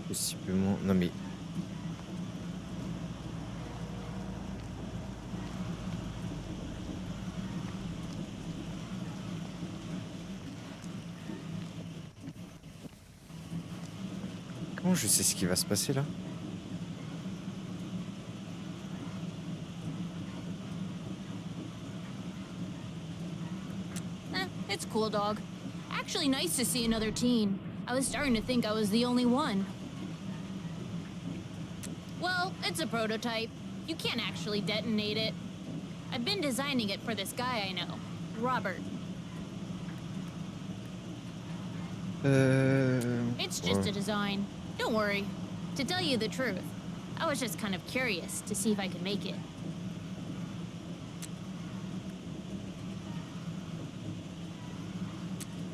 Possiblement. Non mais. Comment je sais ce qui va se passer là? It's cool, dog. Actually nice to see another teen. I was starting to think I was the only one. Well, it's a prototype. You can't actually detonate it. I've been designing it for this guy I know, Robert. It's just a design. Don't worry. To tell you the truth, I was just kind of curious to see if I could make it.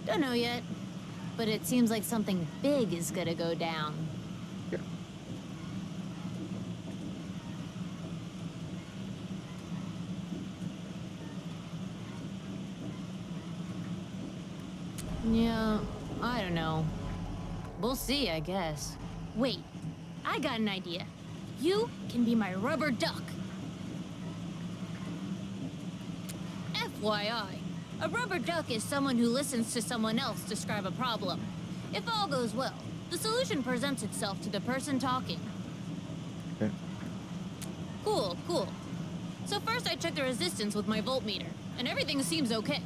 Don't know yet, but it seems like something big is gonna go down. Yeah. Yeah, I don't know. We'll see, I guess. Wait, I got an idea. You can be my rubber duck. FYI, a rubber duck is someone who listens to someone else describe a problem. If all goes well, the solution presents itself to the person talking. Okay. Cool. So first I check the resistance with my voltmeter, and everything seems okay.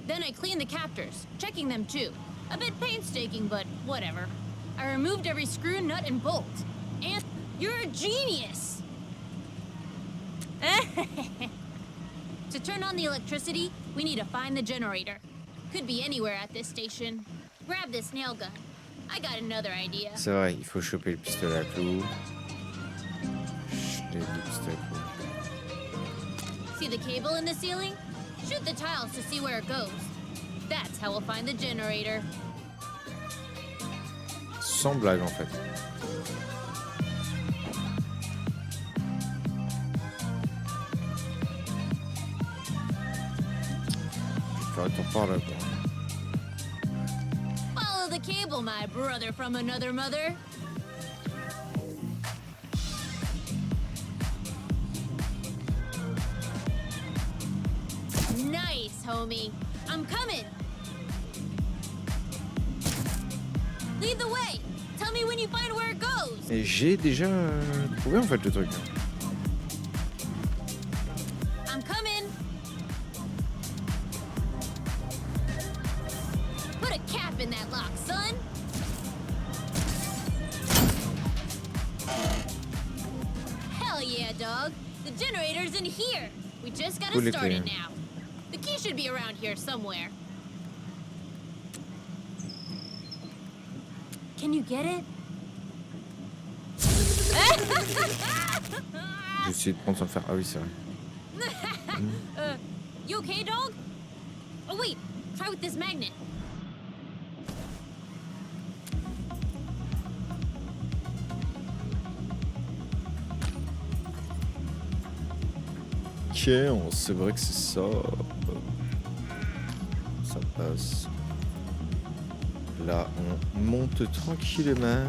Then I clean the captors, checking them too. A bit painstaking, but whatever. I removed every screw, nut, and bolt. And you're a genius! To turn on the electricity, we need to find the generator. Could be anywhere at this station. Grab this nail gun. I got another idea. C'est vrai, il faut choper le pistolet à clous. Jeter le pistolet à clous. See the cable in the ceiling? Shoot the tiles to see where it goes. That's how we'll find the generator. Sans blague en fait. Je vais faire un tour par là quoi. Follow the cable, my brother from another mother. homie. I'm coming. Lead the way. Tell me when you find where it goes. Et j'ai déjà trouvé en fait le truc. I'm coming. Put a cap in that lock, son. Hell yeah, dog. The generator's in here. We just gotta Cool, start it clear. now. The key should be around here somewhere. Can you get it? J'ai essayé de prendre sans le faire. Ah oui, c'est vrai. You okay, dog? Oh wait, try with this magnet. Ok, c'est vrai que c'est ça. Ça passe. Là, on monte tranquillement.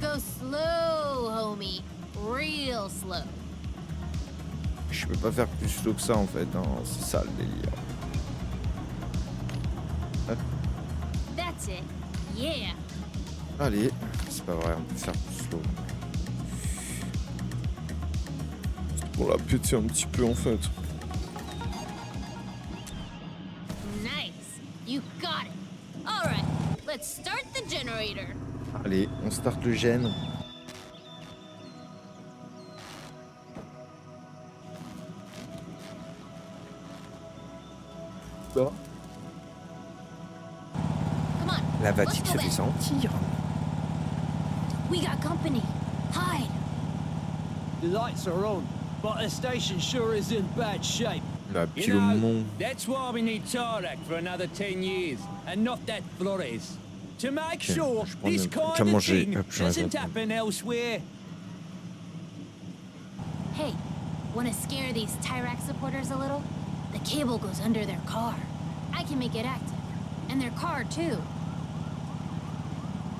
Go slow, homie. Real slow. Je peux pas faire plus slow que ça en fait, hein. C'est ça le délire. Hop. That's it. Yeah. Allez, c'est pas vrai, on peut faire plus slow. On l'a pété un petit peu en fait. Nice. You got it. All right. Let's start the generator. Allez, on start le gène. Bah. Come on. La let's fatigue go se back. fait sentir. We got company. Hide. The lights are on, but the station sure is in bad shape. La Pilomon. That's why we need Tarak for another 10 years, and not that Flores. To make Okay, sure je prends this le- kind tiens, of manger. thing Hop, j'en ai doesn't pas. happen elsewhere. Hey, wanna scare these Tyrac supporters a little? The cable goes under their car. I can make it active. And their car, too.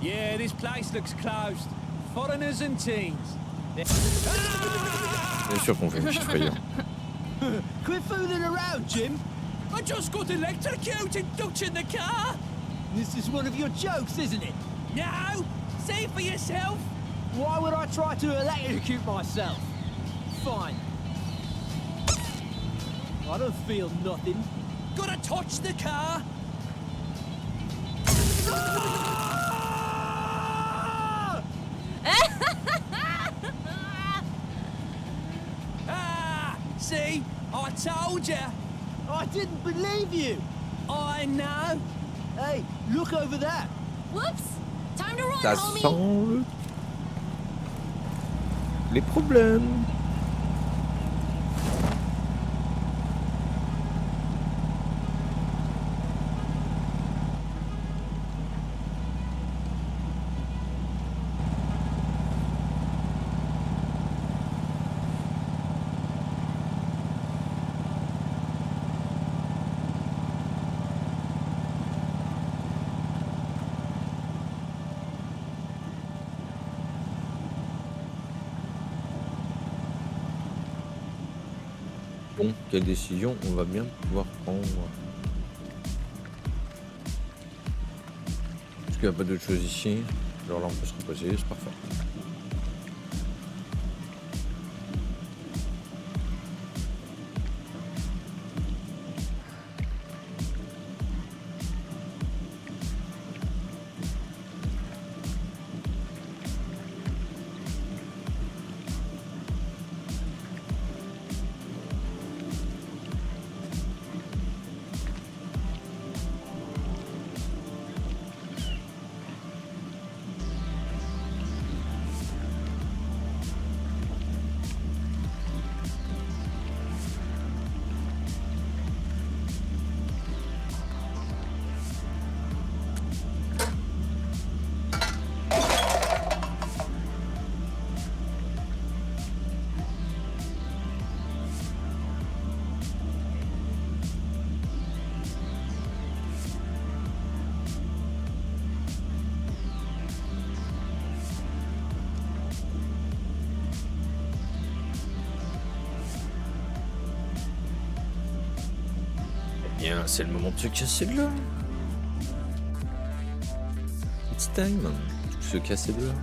Yeah, this place looks closed. Foreigners and teens. Bien sûr qu'on fait une petite frayeur. Quit fooling around, Jim. I just got electrocuted touching the car. This is one of your jokes, isn't it? No, see for yourself. Why would I try to electrocute myself? Fine. I don't feel nothing. Gotta touch the car. See, I told ya. I didn't believe you. I know. Hey, look over that. Whoops! Time to run, Ça homie! sent les problèmes. Bon, quelle décision on va bien pouvoir prendre? Parce qu'il n'y a pas d'autre chose ici. Alors là on peut se reposer, c'est parfait. Bien, c'est le moment de se casser de là. It's time. Se casser de là.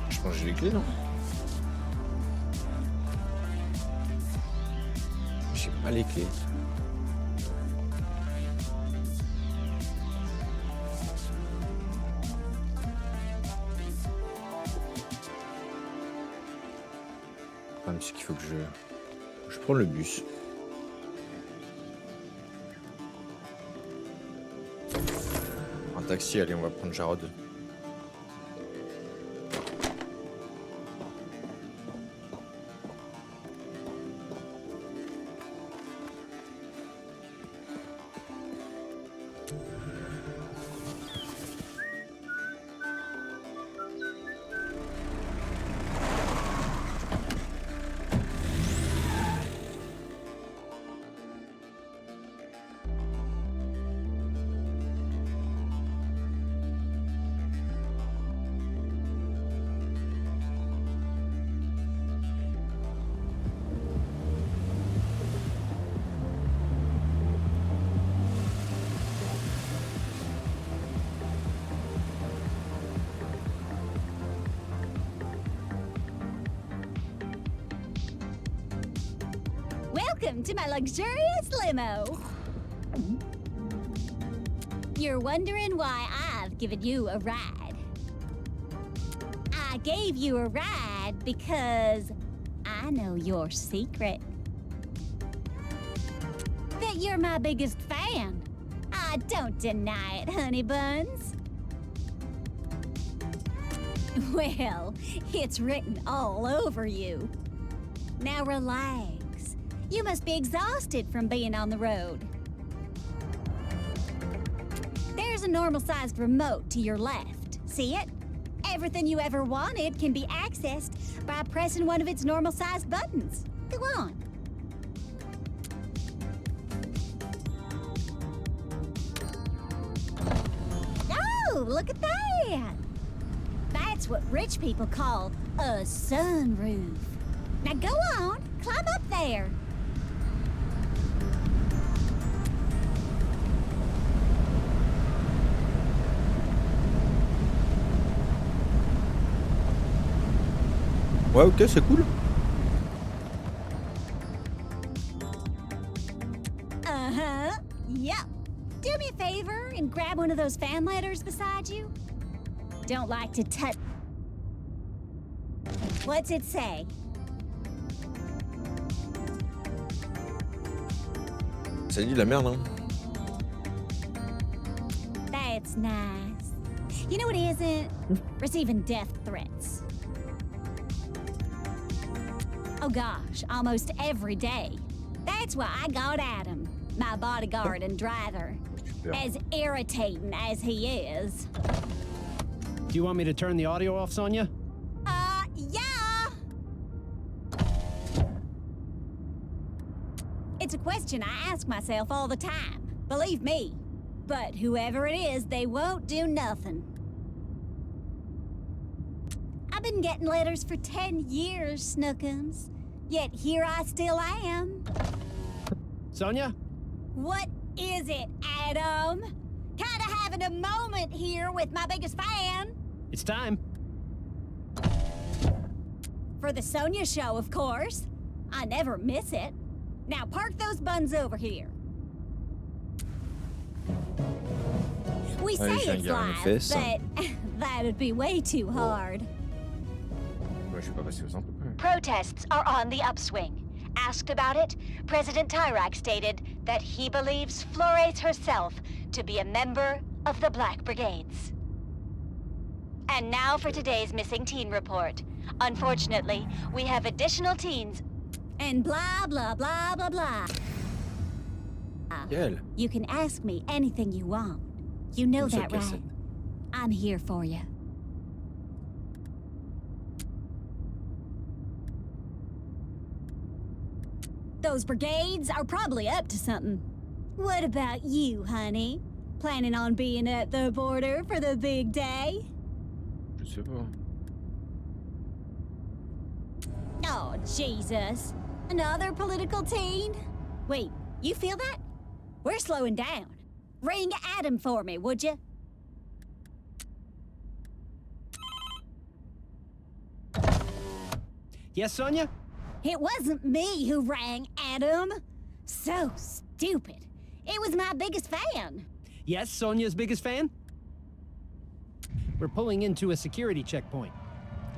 Je pense que j'ai les clés, non? J'ai pas les clés. Le problème, c'est qu'il faut que je prends le bus. Un taxi, allez, on va prendre Jarod. Welcome to my luxurious limo. You're wondering why I've given you a ride. I gave you a ride because I know your secret. That you're my biggest fan. I don't deny it, honey buns. Well, it's written all over you. Now relax. You must be exhausted from being on the road. There's a normal-sized remote to your left. See it? Everything you ever wanted can be accessed by pressing one of its normal-sized buttons. Go on. Oh, look at that! That's what rich people call a sunroof. Now go on, climb up there. Ouais, ok, c'est cool. Uh-huh. Yep. Do me a favor and grab one of those fan letters beside you. Don't like to touch... What's it say? Ça dit de la merde, hein. That's nice. You know what isn't? Receiving death threats. Oh gosh, almost every day. That's why I got Adam, my bodyguard and driver. Yeah. As irritating as he is. Do you want me to turn the audio off, Sonia? Yeah! It's a question I ask myself all the time, believe me. But whoever it is, they won't do nothing. I've been getting letters for 10 years, Snookums. Yet here I still am. Sonia? What is it, Adam? Kinda having a moment here with my biggest fan. It's time. For the Sonia show, of course. I never miss it. Now park those buns over here. We say it's live, but that'd be way too hard. Ouais, je suis pas passé aux impôts. Protests are on the upswing. Asked about it, President Tyrak stated that he believes Flores herself to be a member of the Black Brigades. And now for today's missing teen report. Unfortunately, we have additional teens. And blah, blah, blah, blah, blah. Quelle? You can ask me anything you want. You know that, right? I'm here for you. Those brigades are probably up to something. What about you, honey? Planning on being at the border for the big day? Je sais pas. Oh, Jesus. Another political teen? Wait, you feel that? We're slowing down. Ring Adam for me, would you? Yes, Sonia? It wasn't me who rang Adam. So stupid. It was my biggest fan. Yes, Sonia's biggest fan? We're pulling into a security checkpoint.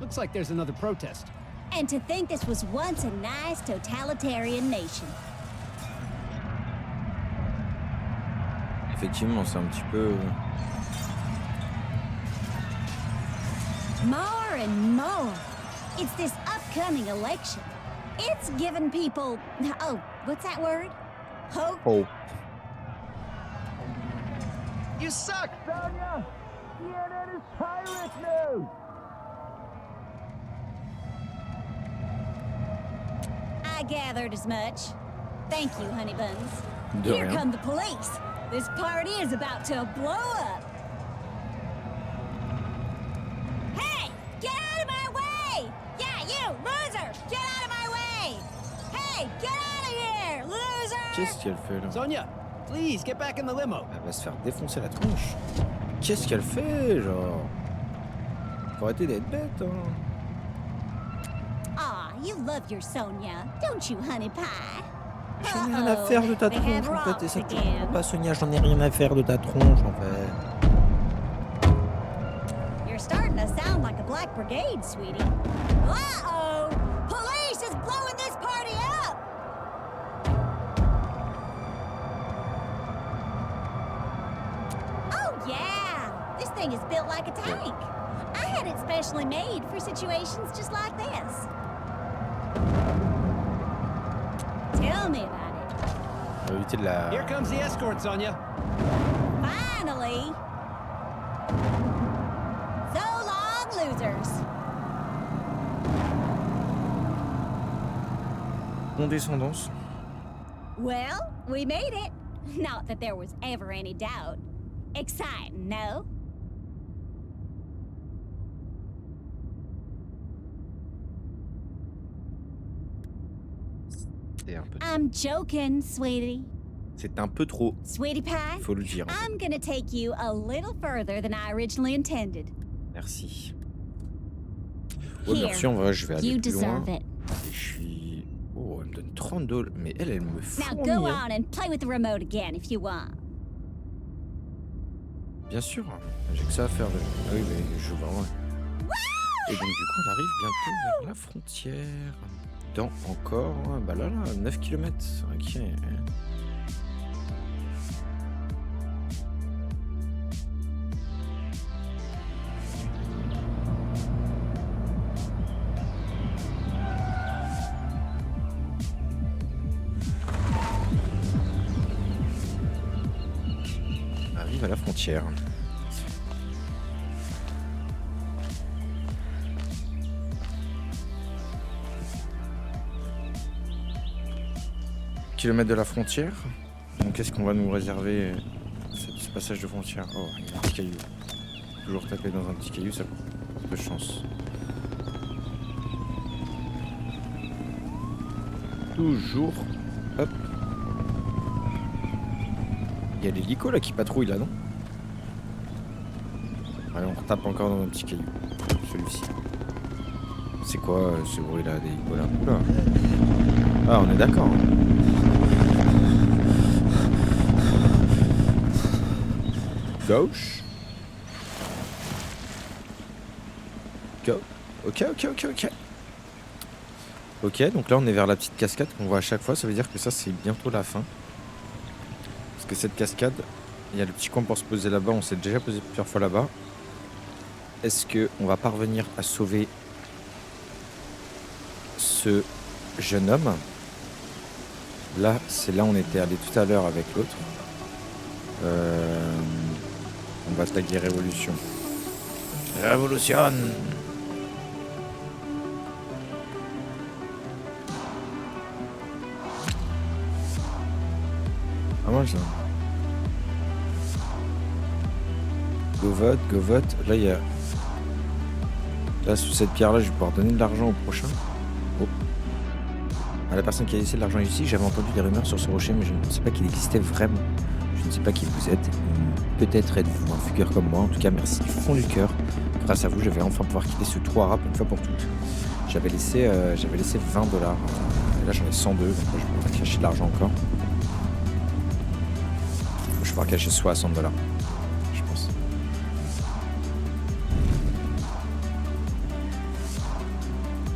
Looks like there's another protest. And to think this was once a nice totalitarian nation. Effectivement, c'est un petit peu... More and more. It's this upcoming election. It's giving people... Oh, what's that word? Hope? Hope. You suck, Sonia! CNN is pirate news! I gathered as much. Thank you, honey buns. De Here rien. come the police. This party is about to blow up. Hey, get out of my way! Yeah, you, loser! Get out of my way! Hey, get out of here, loser! Qu'est-ce qu'elle fait là? Sonia, please get back in the limo. Elle va se faire défoncer la tronche. Qu'est-ce qu'elle fait, genre? Faut arrêter d'être bête, hein. Aw, you love your Sonia, don't you, honey pie? J'en ai rien à faire de ta They had tronche, en fait. Et rocks ça te again. comprend pas, Sonia. J'en ai rien à faire de ta tronche, en fait. You're starting to sound like a Black Brigade, sweetie. Uh-oh! Police is blowing this party up! Oh, yeah! This thing is built like a tank. I had it specially made for situations just like this. Tell me about it. On va éviter de la... Here comes the escort, Sonia. Finally! So long, losers! condescendance. Well, we made it. Not that there was ever any doubt. Exciting, no? C'est un peu... I'm joking, sweetie. C'est un peu trop. Sweetie pie, Faut le dire. I'm gonna take you a little further than I originally intended. Merci. Ouais, Here, merci, en vrai, je vais aller you plus loin. deserve it. Et je suis... Oh, elle me donne $30. Mais elle me Now fournit. go hein. on and play with the remote again if you want. Bien sûr, j'ai que ça à faire. Ah oui, mais je veux vraiment... Et donc du coup, on arrive bientôt vers la frontière. Dans encore... Bah là, 9 km. Ok. On arrive à la frontière. Kilomètres de la frontière. Donc qu'est-ce qu'on va nous réserver ce passage de frontière? Oh, il y a un petit caillou. Toujours taper dans un petit caillou, ça a peu de chance. Toujours. Hop. Il y a l'hélico là qui patrouille là, non? Allez, on retape encore dans un petit caillou. Celui-ci. C'est quoi ce bruit là d'hélico là? Oula. Ah, on est d'accord. Gauche. Go. Ok. Ok, donc là on est vers la petite cascade qu'on voit à chaque fois. Ça veut dire que ça c'est bientôt la fin. Parce que cette cascade, il y a le petit coin pour se poser là-bas. On s'est déjà posé plusieurs fois là-bas. Est-ce que on va parvenir à sauver ce jeune homme? Là, c'est là où on était allé tout à l'heure avec l'autre. On va taguer Révolution. Révolution! mal ça. Go vote, go vote. Là, il y a... Là, sous cette pierre-là, je vais pouvoir donner de l'argent au prochain. Oh. À la personne qui a laissé de l'argent ici, j'avais entendu des rumeurs sur ce rocher, mais je ne pensais pas qu'il existait vraiment. Je ne sais pas qui vous êtes. Peut-être êtes-vous un fugueur comme moi. En tout cas, merci du fond du cœur. Grâce à vous, je vais enfin pouvoir quitter ce trou arabe une fois pour toutes. J'avais laissé 20 $. Et là, j'en ai 102, donc je vais pouvoir cacher de l'argent encore. Je vais pouvoir cacher 60 $, je pense.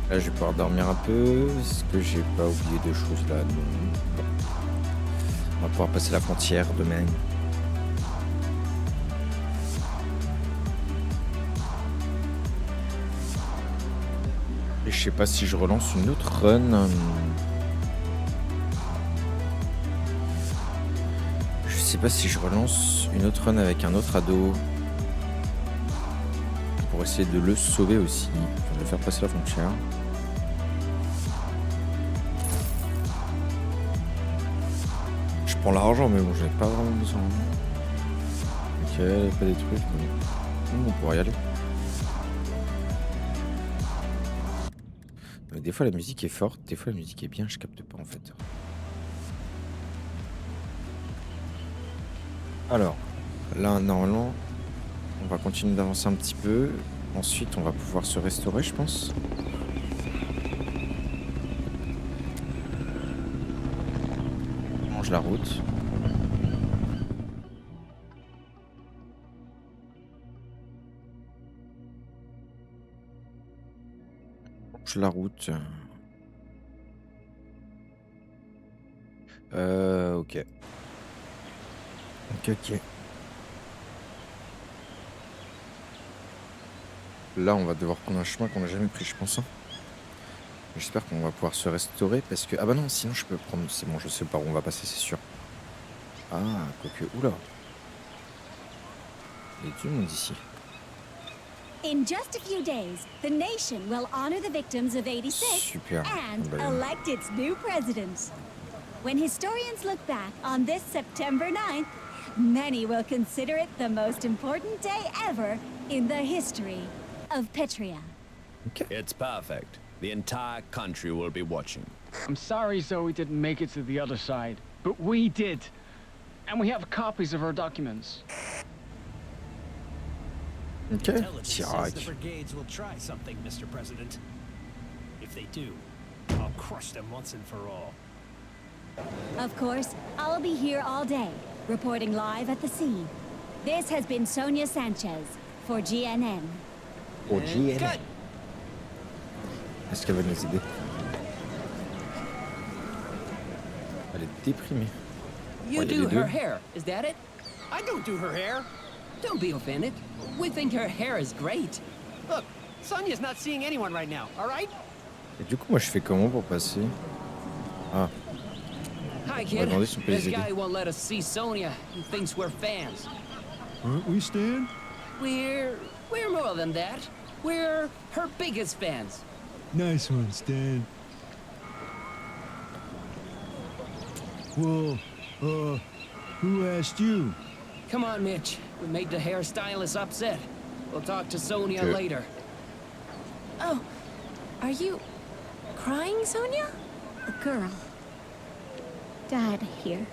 Là, je vais pouvoir dormir un peu. Est-ce que j'ai pas oublié de choses là? Non. On va pouvoir passer la frontière demain. Et je sais pas si je relance une autre run. Je sais pas si je relance une autre run avec un autre ado. Pour essayer de le sauver aussi. Enfin, de le faire passer la frontière. Je prends l'argent, mais bon, j'en ai pas vraiment besoin. Ok, il n'y a pas des trucs. On pourrait y aller. Mais des fois la musique est forte, des fois la musique est bien, je capte pas en fait. Alors, là normalement, on va continuer d'avancer un petit peu. Ensuite, on va pouvoir se restaurer, je pense. On mange la route. La route. Ok. Ok. Là, on va devoir prendre un chemin qu'on n'a jamais pris, je pense. J'espère qu'on va pouvoir se restaurer parce que... Ah bah non, sinon je peux prendre... C'est bon, je sais par où on va passer, c'est sûr. Ah, quoique... Oula. Il y a du monde ici. In just a few days, the nation will honor the victims of 86 Super. and elect its new president. When historians look back on this September 9th, many will consider it the most important day ever in the history of Petria. Okay. It's perfect. The entire country will be watching. I'm sorry Zoe didn't make it to the other side, but we did. And we have copies of her documents. Okay. Intelligence says the brigades will try something, Mr. President. If they do, I'll crush them once and for all. Of course, I'll be here all day, reporting live at the scene. This has been Sonia Sanchez for GNN. Pour GNN. Est-ce qu'elle va nous aider? Elle est déprimée. You do her hair, is that it? I don't do her hair. Don't be offended. We think her hair is great. Look, Sonia's not seeing anyone right now, all right? Et du coup, moi, je fais comment pour passer? Ah. Hi, On va kid. demander si on peut This les aider. guy won't let us see Sonia. He thinks we're fans. Aren't we, Stan? We're more than that. We're her biggest fans. Nice one, Stan. Well, who asked you? Come on, Mitch. We made the hairstylist upset. We'll talk to Sonia Okay. later. Oh, are you crying, Sonia? A girl died here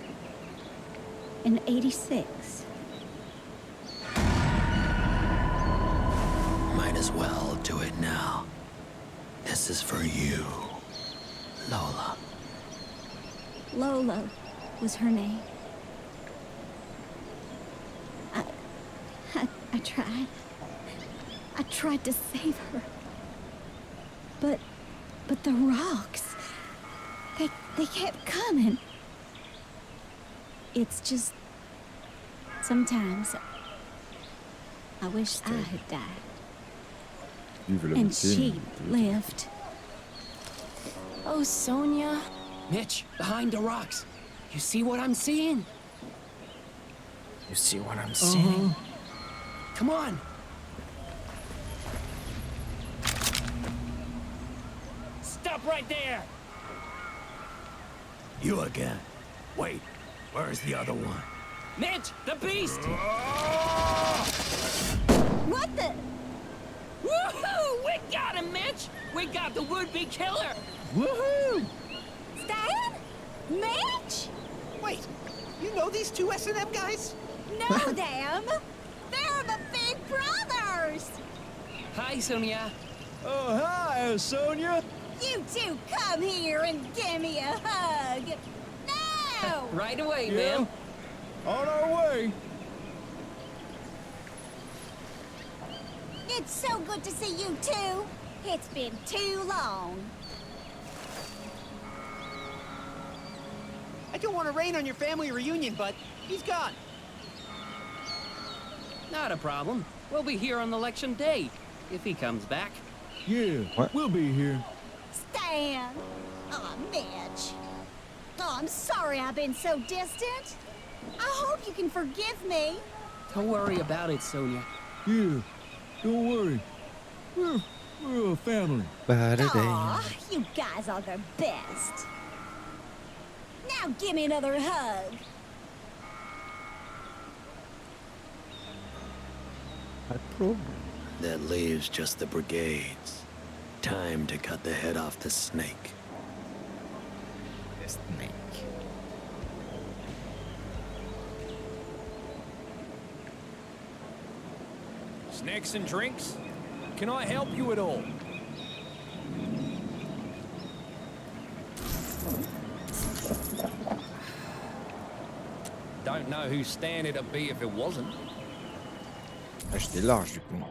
in 86. Might as well do it now. This is for you, Lola. Lola was her name. I tried. I tried to save her. But the rocks, they kept coming. It's just, sometimes I wish I had died. And she lived. Oh, Sonia. Mitch, behind the rocks. You see what I'm seeing? You see what I'm seeing? Come on. Stop right there. You again. Wait, Where's the other one? Mitch, the beast! What the? Woohoo! We got him, Mitch! We got the would-be killer! Woohoo! Stan? Mitch? Wait, you know these two S&M guys? No, them! They're the Big Brothers! Hi, Sonia. Oh, hi, Sonia. You two come here and give me a hug! No! Right away, Yeah. man. On our way. It's so good to see you two. It's been too long. I don't want to rain on your family reunion, but he's gone. Not a problem. We'll be here on election day, if he comes back. Yeah, What? we'll be here. Stan! Aw, Mitch. Oh, I'm sorry I've been so distant. I hope you can forgive me. Don't worry about it, Sonia. Yeah, don't worry. We're a family. Aw, you guys are the best. Now give me another hug. That leaves just the brigades. Time to cut the head off the snake. The snake. Snacks and drinks? Can I help you at all? Don't know whose stand it'd be if it wasn't. Ah, j'étais large du coup.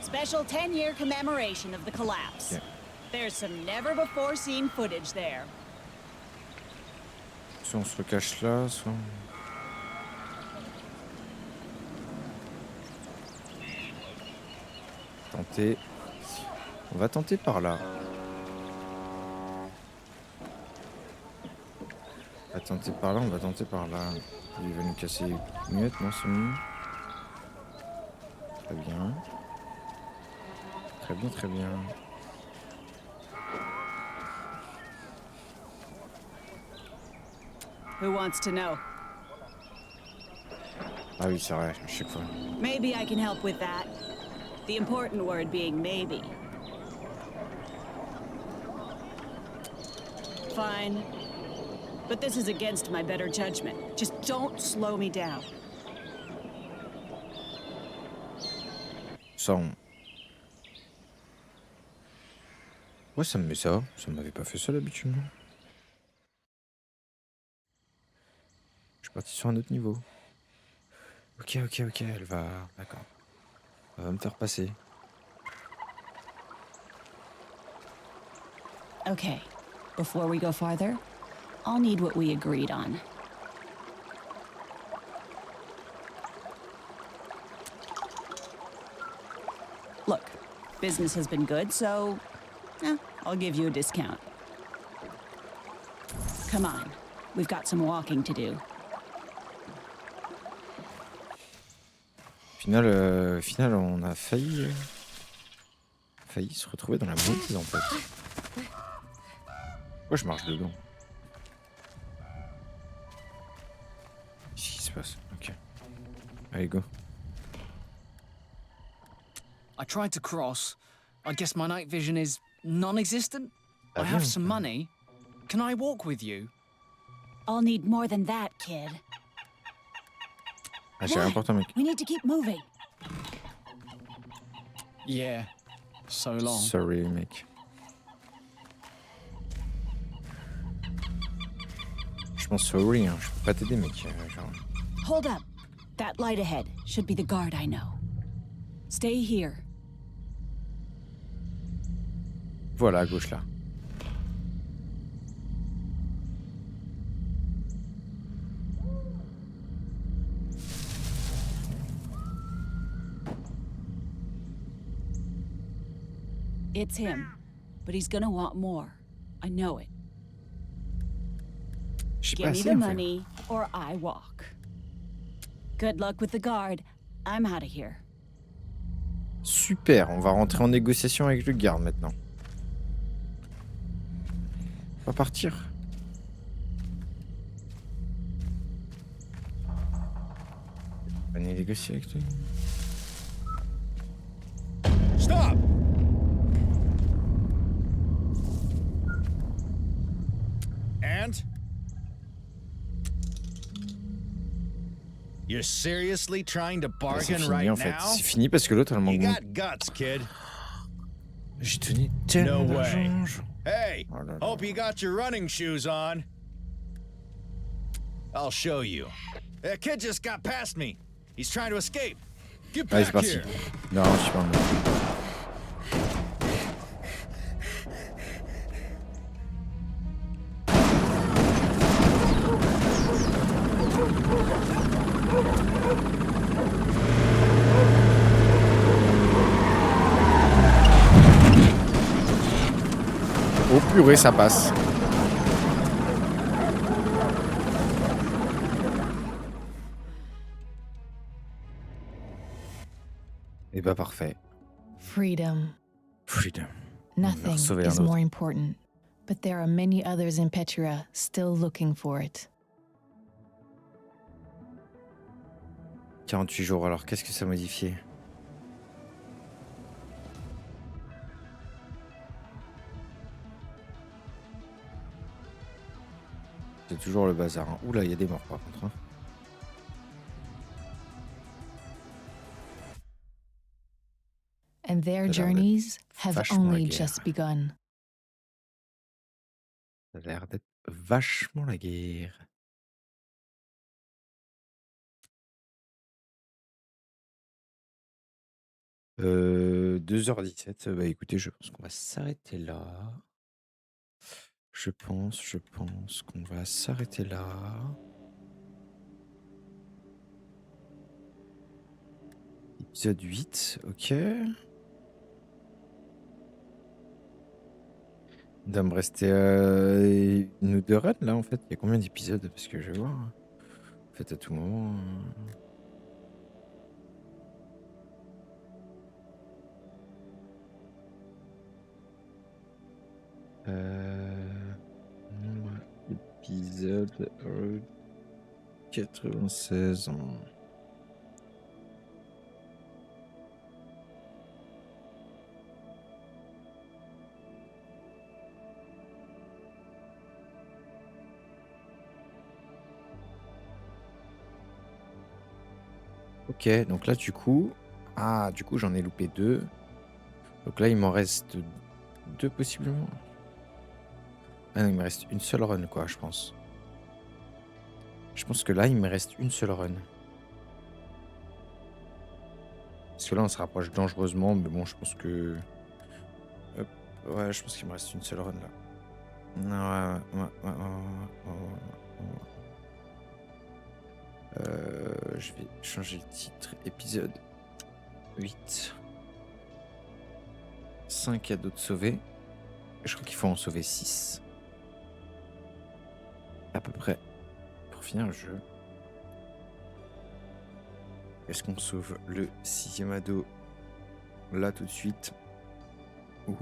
Special 10-year commemoration of the collapse. Yeah. There's some never-before-seen footage there. Soit on se cache là, soit... Tenter... On va tenter par là. On va tenter par là, on va tenter par là. Il va nous casser les muettes, non c'est mieux. Très bien. Très bien, très bien. Who wants to know? Ah oui, c'est vrai, à chaque fois. Maybe I can help with that. The important word being maybe. Fine. But this is against my better judgment. Just don't slow me down. Ça, on... Ouais, ça me met ça. Ça m'avait pas fait ça d'habitude, non? Je suis parti sur un autre niveau. Ok, elle va... D'accord. Elle va me faire passer. Okay. Before we go farther, I'll need what we agreed on. Look, business has been good, so I'll give you a discount. Come on, we've got some walking to do. Au final, on a failli se retrouver dans la mouise en fait. Pourquoi je marche dedans? Qu'est-ce qui se passe? Ok. Allez, go. I tried to cross. I guess my night vision is non-existent. I have some money. Can I walk with you? I'll need more than that, kid. Ah, j'ai rien pour toi, mec. We need to keep moving. Yeah. So long. Sorry, mec. Je pense sorry, hein. Je peux pas t'aider, mec. Genre... Hold up. That light ahead should be the guard I know. Stay here. Voilà, à gauche là. It's him, but he's gonna want more. I know it. Give me the money, or I walk. Good luck with the guard. I'm out of here. Super, on va rentrer en négociation avec le garde maintenant. On va partir. Pas négocier avec toi. Stop! And? You're seriously trying to C'est bargain fini right en fait. now? C'est fini parce que l'autre elle You manque. got guts, kid. J'ai donné tellement No way. d'argent. Hey, Oh là là. hope you got your running shoes on. I'll show you. That kid just got past me. He's trying to escape. Get Allez, c'est back parti. here. Non, je suis pas en mode. Oh purée, ça passe. Et bah parfait. Freedom. Freedom. Nothing sauver un is autre. more important, but there are many others in Petra still looking for it. 48 jours, alors qu'est-ce que ça modifiait? C'est toujours le bazar. Hein. Oula, il y a des morts par contre. Hein. And their Ça a l'air journeys have vachement la only guerre. just begun. Ça a l'air d'être vachement la guerre. Euh, 2h17. Bah écoutez, je pense qu'on va s'arrêter là. Je pense qu'on va s'arrêter là. Épisode 8, ok. Il doit me rester une ou deux runs là en fait. Il y a combien d'épisodes? Parce que je vais voir. En fait, à tout moment. Épisode 96. Ok, donc là du coup, j'en ai loupé 2. Donc là il m'en reste 2 possiblement. Ah non, il me reste une seule run quoi, je pense. Je pense que là il me reste une seule run. Parce que là on se rapproche dangereusement, mais bon je pense que... Hop, ouais, je pense qu'il me reste une seule run là. Ouais. Je vais changer le titre. Épisode 8. 5 cadeaux de sauver. Je crois qu'il faut en sauver 6. À peu près. Pour finir le jeu. Est-ce qu'on sauve le 6e ado là tout de suite? Ou